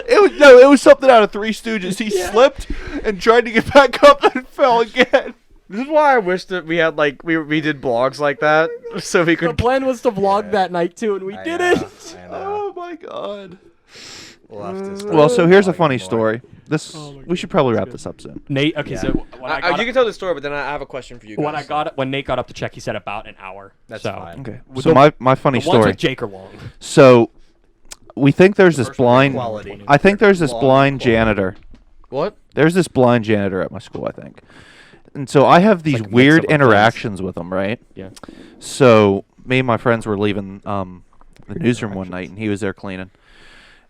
It was something out of Three Stooges. He slipped and tried to get back up and fell again. This is why I wish that we had like we did blogs like that so we The could. plan was to vlog that night too, and we I did know, it. I know. Oh my god. We'll have to start Well, so here's a vlogging funny more. story. We should probably wrap this up soon. Nate, okay, Yeah. so when I got you can tell the story, but then I have a question for you guys. when Nate got up to check, he said about an hour. That's so, fine. Okay. With So the- my funny The ones story. with Jake are long. So we think there's this First blind. quality. I think there's this Long blind quality. janitor. What? There's this blind janitor at my school, I think. And so I have these like a weird mix-up of things. interactions with him, right? Yeah. So me and my friends were leaving the newsroom one night, and he was there cleaning.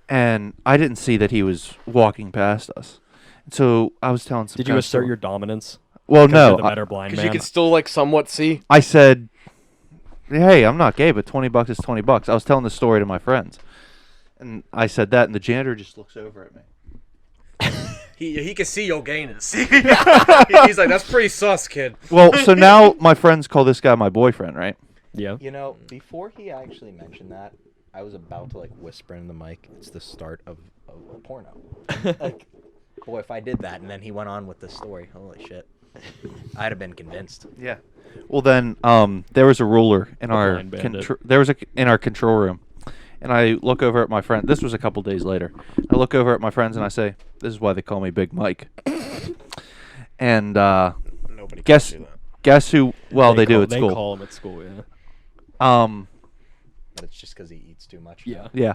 And I didn't see that he was walking past us. So I was telling some Did you kind of assert story. your dominance? Well, Because you're no. the better blind Because man. you could still like somewhat see. I said, hey, I'm not gay, but $20 is $20. I was telling the story to my friends, and I said that, and the janitor just looks over at me. He can see your gayness. He's like, that's pretty sus, kid. Well, so now my friends call this guy my boyfriend, right? Yeah. You know, before he actually mentioned that, I was about to like whisper in the mic. It's the start of a porno. Like, boy, if I did that, and then he went on with the story. Holy shit! I'd have been convinced. Yeah. Well, then there was a ruler in our Blind Bandit. in our control room, and I look over at my friend. This was a couple days later. I look over at my friends and I say, "This is why they call me Big Mike." And Nobody guess can do that. guess who? Well, they do at They school. call him at school, yeah. But it's just because he eats too much. Yeah. Yeah.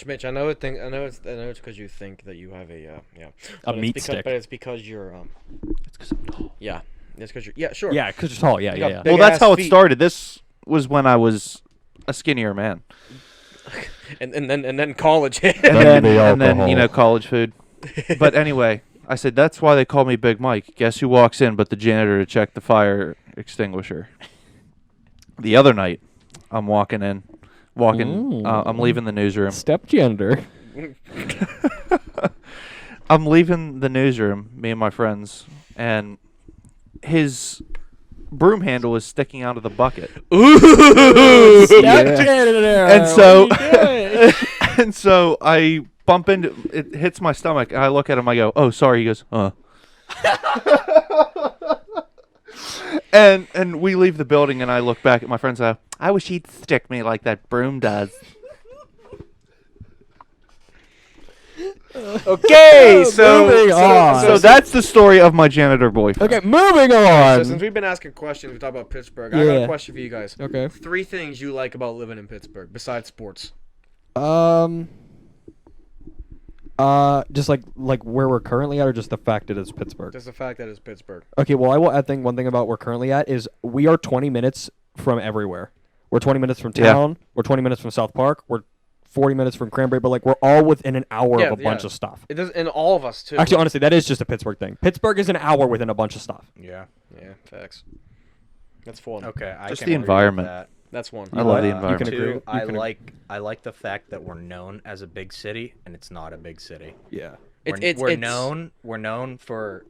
Mitch. I know it's because you think that you have a but meat it's because, stick. But it's because you're It's 'cause I'm tall. yeah. It's because you're sure. Yeah, because you're tall. Yeah, You yeah, got yeah. big Well, that's ass how it feet. started. This was when I was a skinnier man, And then college hit. and the then alcohol. college food. But anyway, I said that's why they call me Big Mike. Guess who walks in but the janitor to check the fire extinguisher? The other night, I'm I'm leaving the newsroom. Step gender. I'm leaving the newsroom, me and my friends, and his broom handle is sticking out of the bucket. Step gender. And so, what are you doing? and so I bump into it, hits my stomach, and I look at him. I go, "Oh, sorry." He goes, and we leave the building, and I look back at my friends. And I wish he'd stick me like that broom does. Okay, Moving on. So that's the story of my janitor boyfriend. Okay, moving So on. since we've been asking questions, we talk about Pittsburgh. I got Yeah. a question for you guys. Okay. 3 things you like about living in Pittsburgh besides sports. Just like where we're currently at, or just the fact that it's Pittsburgh. Just the fact that it's Pittsburgh. Okay, well, I will add one thing about where we're currently at is we are 20 minutes from everywhere. We're 20 minutes from Yeah. town. We're 20 minutes from South Park. We're 40 minutes from Cranberry, but like we're all within an hour Yeah, of a bunch yeah. of stuff. It does, and all of us too. Actually, honestly, that is just a Pittsburgh thing. Pittsburgh is an hour within a bunch of stuff. Yeah. yeah, facts. That's fun. Okay. I Just can the agree with environment. that. That's one. I love the You can environment. agree. Two, You I can like the fact that we're known as a big city, and it's not a big city. Yeah. We're known for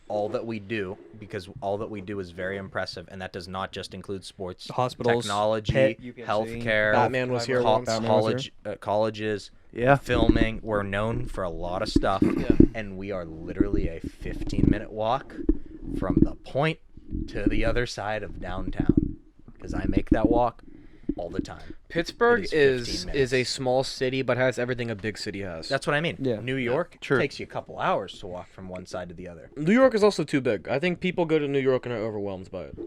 all that we do, because all that we do is very impressive, and that does not just include sports, Hospitals, technology, Pitt, you can see. healthcare, Batman was here once. Batman was colleges, Yeah. filming. We're known for a lot of stuff, Yeah. and we are literally a 15-minute walk from the point to the other side of downtown, because I make that walk all the time. Pittsburgh It is 15 is a minutes. small city, but has everything a big city has. That's what I mean. Yeah. New York True. takes you a couple hours to walk from one side to the other. New York is also too big. I think people go to New York and are overwhelmed by it.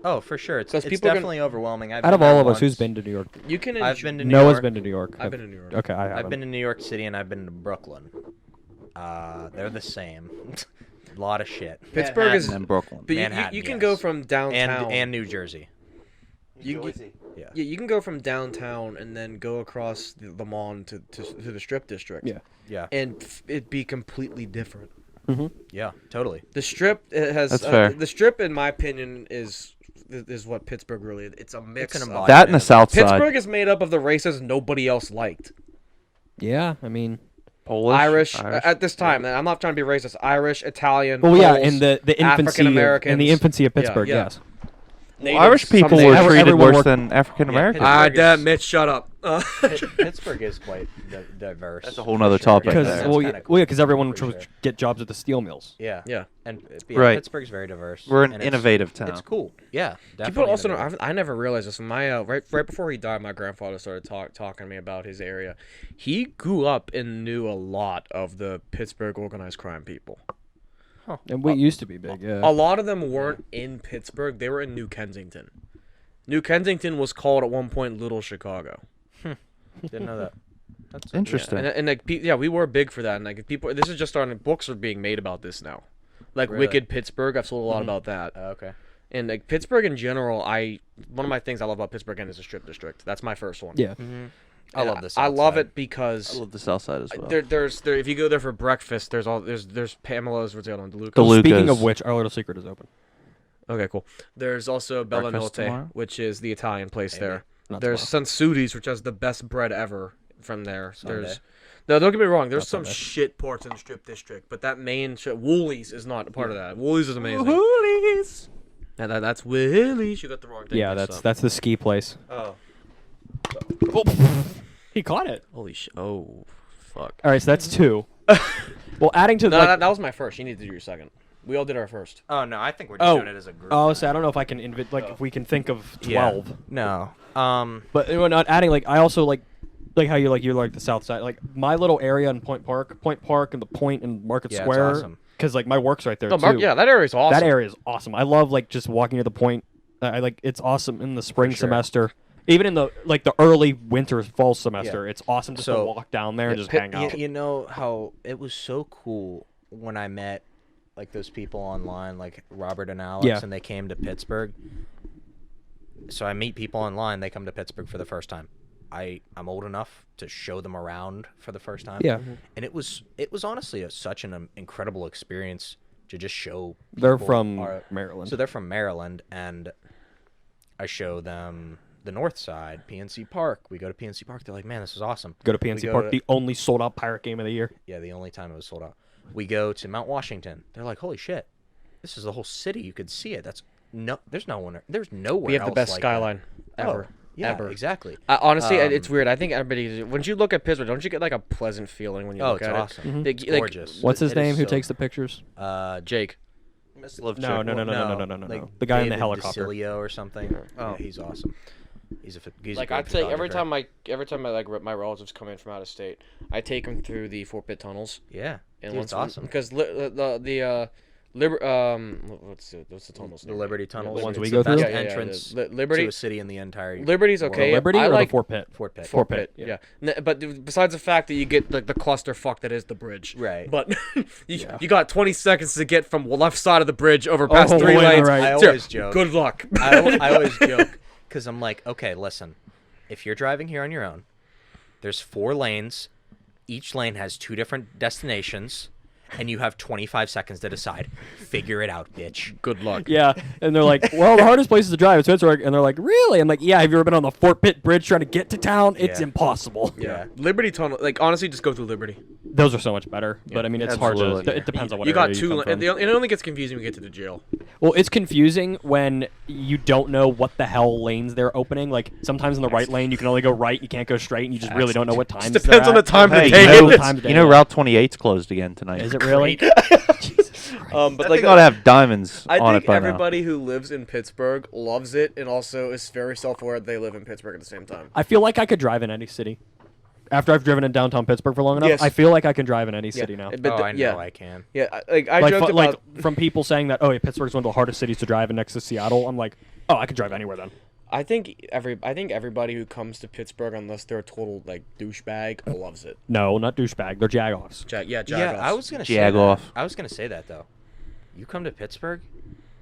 Oh, for sure. It's 'Cause people can- definitely overwhelming. I've Out of been there all of us, who's once. been to New York? You can. I've been to New Noah's York. been to New York. I've been to New York. Okay, I haven't. I've been to New York City, and I've been to Brooklyn. They're the same. A lot of shit. Pittsburgh is. And then Brooklyn. But Manhattan, you can yes. go from downtown and New Jersey. You, Yeah. yeah, you can go from downtown and then go across the Mon to the Strip District. Yeah. Yeah. And it'd be completely different. Yeah. Totally. The Strip it has That's fair. the Strip, in my opinion, is what Pittsburgh really is. It's a mix. It's an of- embodiment. That and the South Side. Pittsburgh is made up of the races nobody else liked. Yeah, I mean, Polish, Irish at this time. And I'm not trying to be racist. Irish, Italian. well, yeah, Poles, in the infancy, African-Americans. in the infancy of Yeah, Pittsburgh, yeah. yes. natives, Irish people some were natives. treated everyone worse worked- than African Americans. Yeah, Pittsburgh Damn, is- Mitch, shut up. Pittsburgh is quite diverse. That's a whole nother for sure. topic Yeah, Because there. that's well, kinda yeah, cool because everyone for would sure. get jobs at the steel mills. Yeah. Yeah. And Right. Pittsburgh's very diverse. We're an and it's- innovative town. It's cool. Yeah. People Definitely also know. innovative. I never realized this. My right before he died, my grandfather started talking to me about his area. He grew up and knew a lot of the Pittsburgh organized crime people. And we used to be big, yeah. A lot of them weren't in Pittsburgh; they were in New Kensington. New Kensington was called at one point Little Chicago. Didn't know that. That's Interesting. And like, we were big for that. And like, if people, this is just starting. Books are being made about this now. Like Really? Wicked Pittsburgh, I've sold a lot about that. Okay. And like Pittsburgh in general, one of my things I love about Pittsburgh again is the Strip District. That's my first one. Yeah. I love this. I love it because I love the South Side as well. there's if you go there for breakfast, there's Pamela's, what's the other one, DeLuca. DeLuca's. Speaking of which, our little secret is open. Okay, cool. There's also Bella Breakfast Notte, tomorrow? which is the Italian place Maybe. there. Not There's Sansuti's, which has the best bread ever from there. Sunday. There's no, don't get me wrong. There's Not some Sunday. shit parts in the Strip District, but that main shit, Woolies is not a part of that. Woolies is amazing. Woolies. That's Woolies. You got the wrong thing. Yeah, mixed up. that's the ski place. Oh, He caught it. holy shit! Oh, fuck. All right, so that's 2. Well, adding to No, like, that was my first. You need to do your second. We all did our first. Oh no, I think we're just Oh. doing it as a group. oh, so I don't know if I can if we can think of 12. No. But we're not adding like I also like how you like the south side, like my little area in Point Park and the Point and Market Yeah, it's Square, awesome. because like my work's right there No, too. yeah, that area is awesome. That area is awesome. I love like just walking to the Point. I like it's awesome in the spring sure. semester, even in the early winter fall semester. It's awesome just to So, walk down there and just hang out. You know how it was so cool when I met like those people online, like Robert and Alex, Yeah. and they came to Pittsburgh. So I meet people online. They come to Pittsburgh for the first time. I'm old enough to show them around for the first time. Yeah. And it was honestly such an incredible experience to just show. They're people from Maryland. So they're from Maryland, and I show them the north side, PNC Park. We go to PNC Park. They're like, man, this is awesome. Go to We PNC go Park, to- the only sold out Pirate game of the year. Yeah, the only time it was sold out. We go to Mount Washington. They're like, holy shit, this is the whole city. You could see it. There's nowhere We have the else best like skyline that. ever. Oh, yeah, ever. exactly. Honestly, Um, it's weird. I think everybody, when you look at Pittsburgh, don't you get like a pleasant feeling when you Oh, look it's at awesome. it? It's gorgeous. What's his It is name who so- takes the pictures? Jake. No. Like The guy in the David helicopter. DeCilio or something. Oh. Yeah, he's awesome. He's a Like great I'd say every photographer. time I like my relatives come in from out of state, I take them through the Fort Pitt tunnels. Yeah, And dude, it's awesome. because what's the tunnels? The Liberty Tunnels. The ones it's we the go through? best Yeah, entrance Liberty. to a city in the entire Liberty's world. okay. The Liberty I or like the Fort Pitt? Fort Pitt. Fort Pitt, Yeah. But besides the fact that you get like the clusterfuck that is the bridge. Right. But you got 20 seconds to get from left side of the bridge over past Oh, 3 wait, lanes. right. I to- always joke. Good luck. I always joke because I'm like, okay, listen, if you're driving here on your own, there's 4 lanes. Each lane has 2 different destinations, and you have 25 seconds to decide. Figure it out, bitch. Good luck. Yeah, and they're like, well, the hardest place is to drive is Pittsburgh, and they're like, really? I'm like, yeah. Have you ever been on the Fort Pitt Bridge trying to get to town? It's Yeah. impossible. Yeah. Liberty Tunnel. Like honestly, just go through Liberty. Those are so much better, but I mean, it's hard Absolutely. to. It depends on what You got area 2 come lanes. from. It only gets confusing when you get to the jail. Well, it's confusing when you don't know what the hell lanes they're opening. Like sometimes in the right lane, you can only go right, you can't go straight, and you just really don't know what times. Just depends on the time Hey, of you day. know, What time of day you know it is. Route 28's closed again tonight. Is it really? Jesus Christ. But That like thing ought to have diamonds I on think it by everybody who lives in Pittsburgh loves it and also is very self-aware that they live in Pittsburgh at the same time. I feel like I could drive in any city. After I've driven in downtown Pittsburgh for long enough, Yes. I feel like I can drive in any city now. But Oh, I know yeah, I can. yeah. I Like, joked like about. from people saying that, oh, yeah, Pittsburgh's one of the hardest cities to drive in next to Seattle. I'm like, oh, I could drive anywhere then. I think everybody who comes to Pittsburgh, unless they're a total like douchebag, loves it. No, not douchebag. They're jagoffs. Yeah, Yeah, I was gonna say Jag-off. that. I was gonna say that though. You come to Pittsburgh,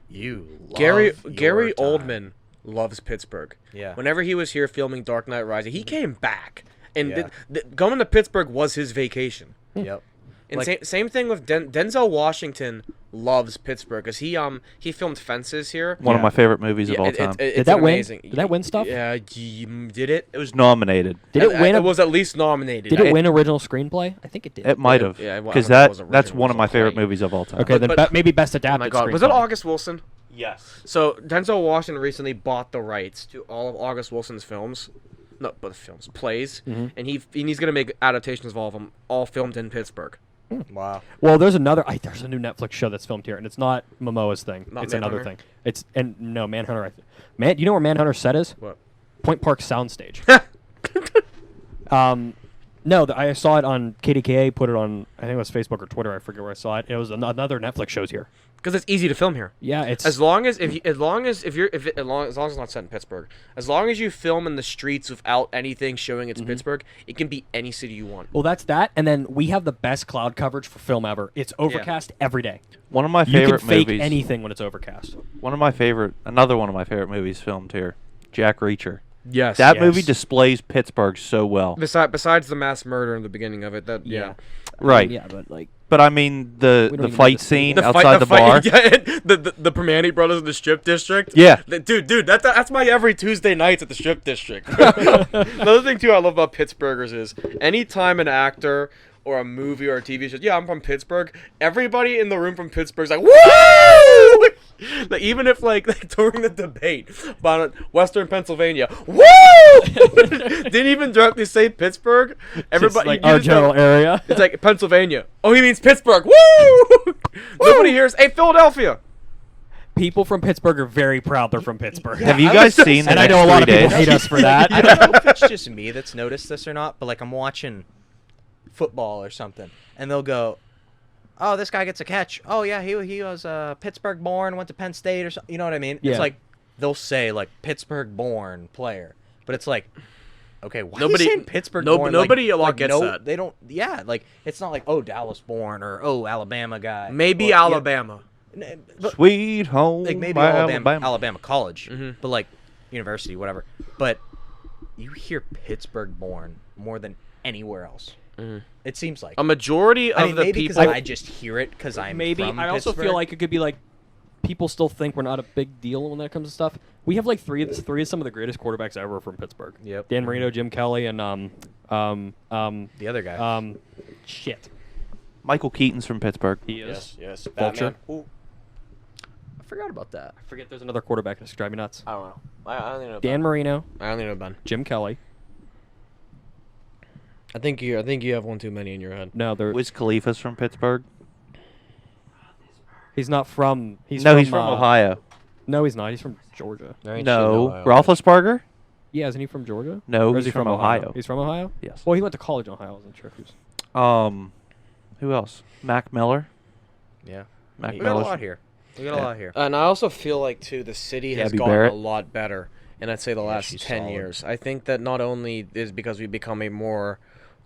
you love Gary your time. Oldman loves Pittsburgh. Yeah. Whenever he was here filming Dark Knight Rising, he came back, and Yeah. going to Pittsburgh was his vacation. Yep. And Like- same thing with Denzel Washington loves Pittsburgh because he filmed Fences here. One of Yeah. my favorite movies of Yeah, all it- time. it's Did that win? amazing. Did that win stuff? Yeah, did it? It was nominated. Did it win? It was at least nominated. Did it win original screenplay? I think it did. It might have. yeah, well, I Because don't know if it was that's original, one it of was my a favorite play. movies of all time. Okay, then but- maybe best Oh adapted. my God, was it screenplay. August Wilson? Yes. So Denzel Washington recently bought the rights to all of August Wilson's films, plays, Mm-hmm. and he's gonna make adaptations of all of them, all filmed in Pittsburgh. Wow. Well, there's there's a new Netflix show that's filmed here, and it's not Momoa's thing. Not It's another Manhunter? thing. No Manhunter. Man, you know where Manhunter's set is? What? Point Park Soundstage. No, I saw it on KDKA. Put it on. I think it was Facebook or Twitter. I forget where I saw it. It was another Netflix show's here. Because it's easy to film here. Yeah, it's As long as it's not set in Pittsburgh, as long as you film in the streets without anything showing it's Pittsburgh, it can be any city you want. well, that's that. And then we have the best cloud coverage for film ever. It's overcast every day. One of my You favorite can fake movies. anything when it's overcast. Another one of my favorite movies filmed here. Jack Reacher. Yes. That yes. movie displays Pittsburgh so well. Besides the mass murder in the beginning of it, that Yeah. Right. Yeah, but like But I mean the We don't even fight need to see scene that. outside the bar. Yeah, the Permane brothers in the strip district. Yeah. Dude, that's my every Tuesday nights at the strip district. Another thing too I love about Pittsburghers is anytime an actor or a movie or a TV show, yeah, I'm from Pittsburgh. Everybody in the room from Pittsburgh's like, woo! Like, even if like during the debate about Western Pennsylvania, woo! Didn't even directly say Pittsburgh. Everybody, like you our just general area. it's like Pennsylvania. Oh, he means Pittsburgh. Woo! Nobody hears. Hey, Philadelphia. People from Pittsburgh are very proud they're from Pittsburgh. Have you I guys was seen the and I next know a lot of 3 people days? hate us for that. I don't know if it's just me that's noticed this or not, but like I'm watching football or something, and they'll go, "Oh, this guy gets a catch. Oh yeah, he was Pittsburgh born, went to Penn State or something." You know what I mean? Yeah. It's like they'll say like Pittsburgh born player, but it's like, okay, why Nobody- are you saying Pittsburgh no- born? nobody a lot gets that. They don't. Yeah, like it's not like Dallas born or Alabama guy. Maybe Or, Alabama. but, Sweet home, like maybe Alabama. Alabama college, Mhm. but like university, whatever. But you hear Pittsburgh born more than anywhere else. Mhm. It seems like. A majority of I mean, the maybe because people. I just hear it because I'm Maybe from I also Pittsburgh. feel like it could be like people still think we're not a big deal when that comes to stuff. We have like three of some of the greatest quarterbacks ever from Pittsburgh. Yep. Dan Marino, Jim Kelly, and The other guy. shit. Michael Keaton's from Pittsburgh. He is. Yes. Vulture. Batman. Ooh, I forgot about that. I forget there's another quarterback that's driving me nuts. I don't know. I only know. Dan Marino, I only know Ben. Jim Kelly. I think you have one too many in your head. No, they're Wiz Khalifa's from Pittsburgh. he's not from. He's He's from Ohio. No, he's not. He's from Georgia. No, Roethlisberger. Yeah, isn't he from Georgia? No, Or is he's he from Ohio. He's from Ohio. Yes. Well, he went to college in Ohio. I wasn't sure who's. Who else? Mac Miller. Yeah. Mac We got a Miller's- lot here. We got a Yeah. lot here. And I also feel like too the city has Gabby gotten Barrett. a lot better. And I'd say the last she's 10 solid. years. I think that not only is because we've become a more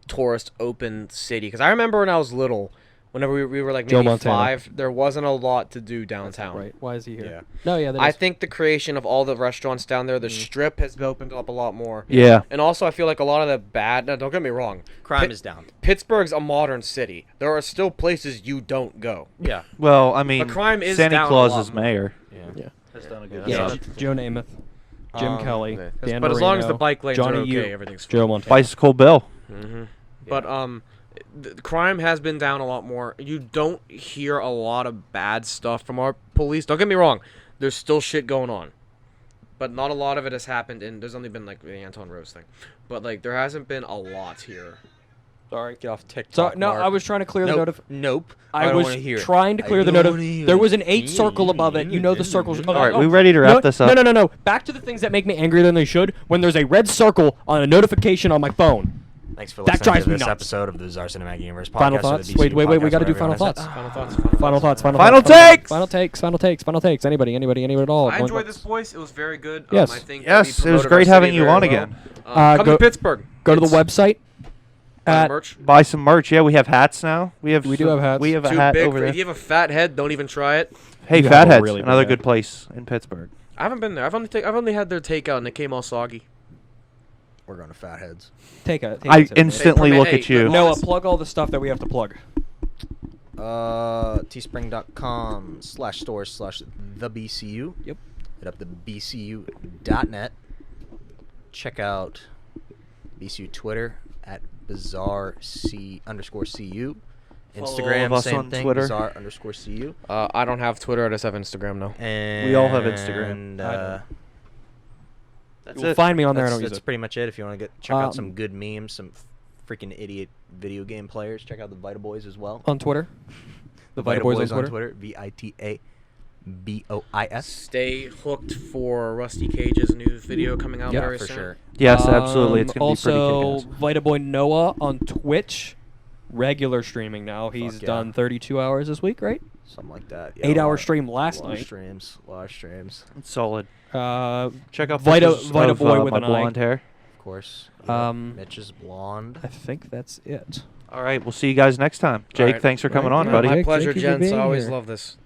tourist open city. Because I remember when I was little, whenever we were like Joe maybe Montana. 5, there wasn't a lot to do downtown. Right. Why is he here? Yeah. No, yeah. there I is. think the creation of all the restaurants down there, the strip has opened up a lot more. Yeah. And also, I feel like a lot of the bad. Now, don't get me wrong. Crime is down. Pittsburgh's a modern city. There are still places you don't go. Yeah. Well, I mean, But crime is Santa down a Claus lot is more. mayor. Yeah. Yeah. Has done a good Yeah. job. Joe Namath, Jim Kelly, Yeah. Dan But as long as the Marino, bike lanes Johnny are okay, U, everything's fine. Joe Montana. Bicycle Bill. But the crime has been down a lot more. You don't hear a lot of bad stuff from our police. Don't get me wrong. There's still shit going on. But not a lot of it has happened, and there's only been like the Anton Rose thing. But like there hasn't been a lot here. Sorry. Get off TikTok. So no, Mark. I was trying to clear the Nope. Nope. I don't was wanna hear it. trying to clear the don't notif. wanna hear There it. was an 8 circle above it. You know the circles. All right, we ready to wrap this up? No. Back to the things that make me angrier than they should. When there's a red circle on a notification on my phone. Thanks for That listening drives to me this nuts. episode of the Czar Cinematic Universe podcast. Final or thoughts? the BCU Wait, we podcast, gotta do whatever final everyone says. thoughts. Final thoughts. Final thoughts. Final takes! Final takes. Anybody at all? I enjoyed this voice. It was very good. Yes. I think Yes, that we it was promoted great our having city you very on well. again. Come go- to Pittsburgh. Go to the It's- website. buy At merch. Buy some merch. Yeah, we have hats now. We do have hats. We have a Too hat big over for, there. if you have a fat head, don't even try it. Hey, You have a Fatheads, really big another hat. good place in Pittsburgh. I haven't been there. I've only had their takeout, and it came all soggy. We're going to Fatheads. take a. I a- instantly Hey, look hey, at you. no, Noah, plug all the stuff that we have to plug. Teespring.com/stores/thebcu. Yep. Hit up the bcu.net. Check out BCU Twitter at bizarre_cu. Instagram, us same on thing. Twitter. Bizarre_cu. I don't have Twitter. I just have Instagram now. And We all have Instagram. I don't. That's You'll it. find me on there. I That's, don't use that's it. pretty much it. If you want to check out some Um, good memes, some freaking idiot video game players, check out the Vita Boys as well. On Twitter. The Vita Boys on Twitter. VITABOIS. Stay hooked for Rusty Cage's new video coming out Yeah, very For soon. sure. Yes, absolutely. It's going to be also, pretty kick-ass. Vita Boy Noah on Twitch. Regular streaming now. He's Fuck yeah. done 32 hours this week, right? Something like that. 8-hour a lot- stream last a lot of night. streams. A lot of streams. It's solid. Check out Vita pictures Vita of, Boy with my an blonde eye. hair. Of course. Mitch is blonde. I think that's it. All right, we'll see you guys next time. Jake, right. thanks for coming on, Right. buddy. My Jake, pleasure, thank you for gents. I being always here. love this.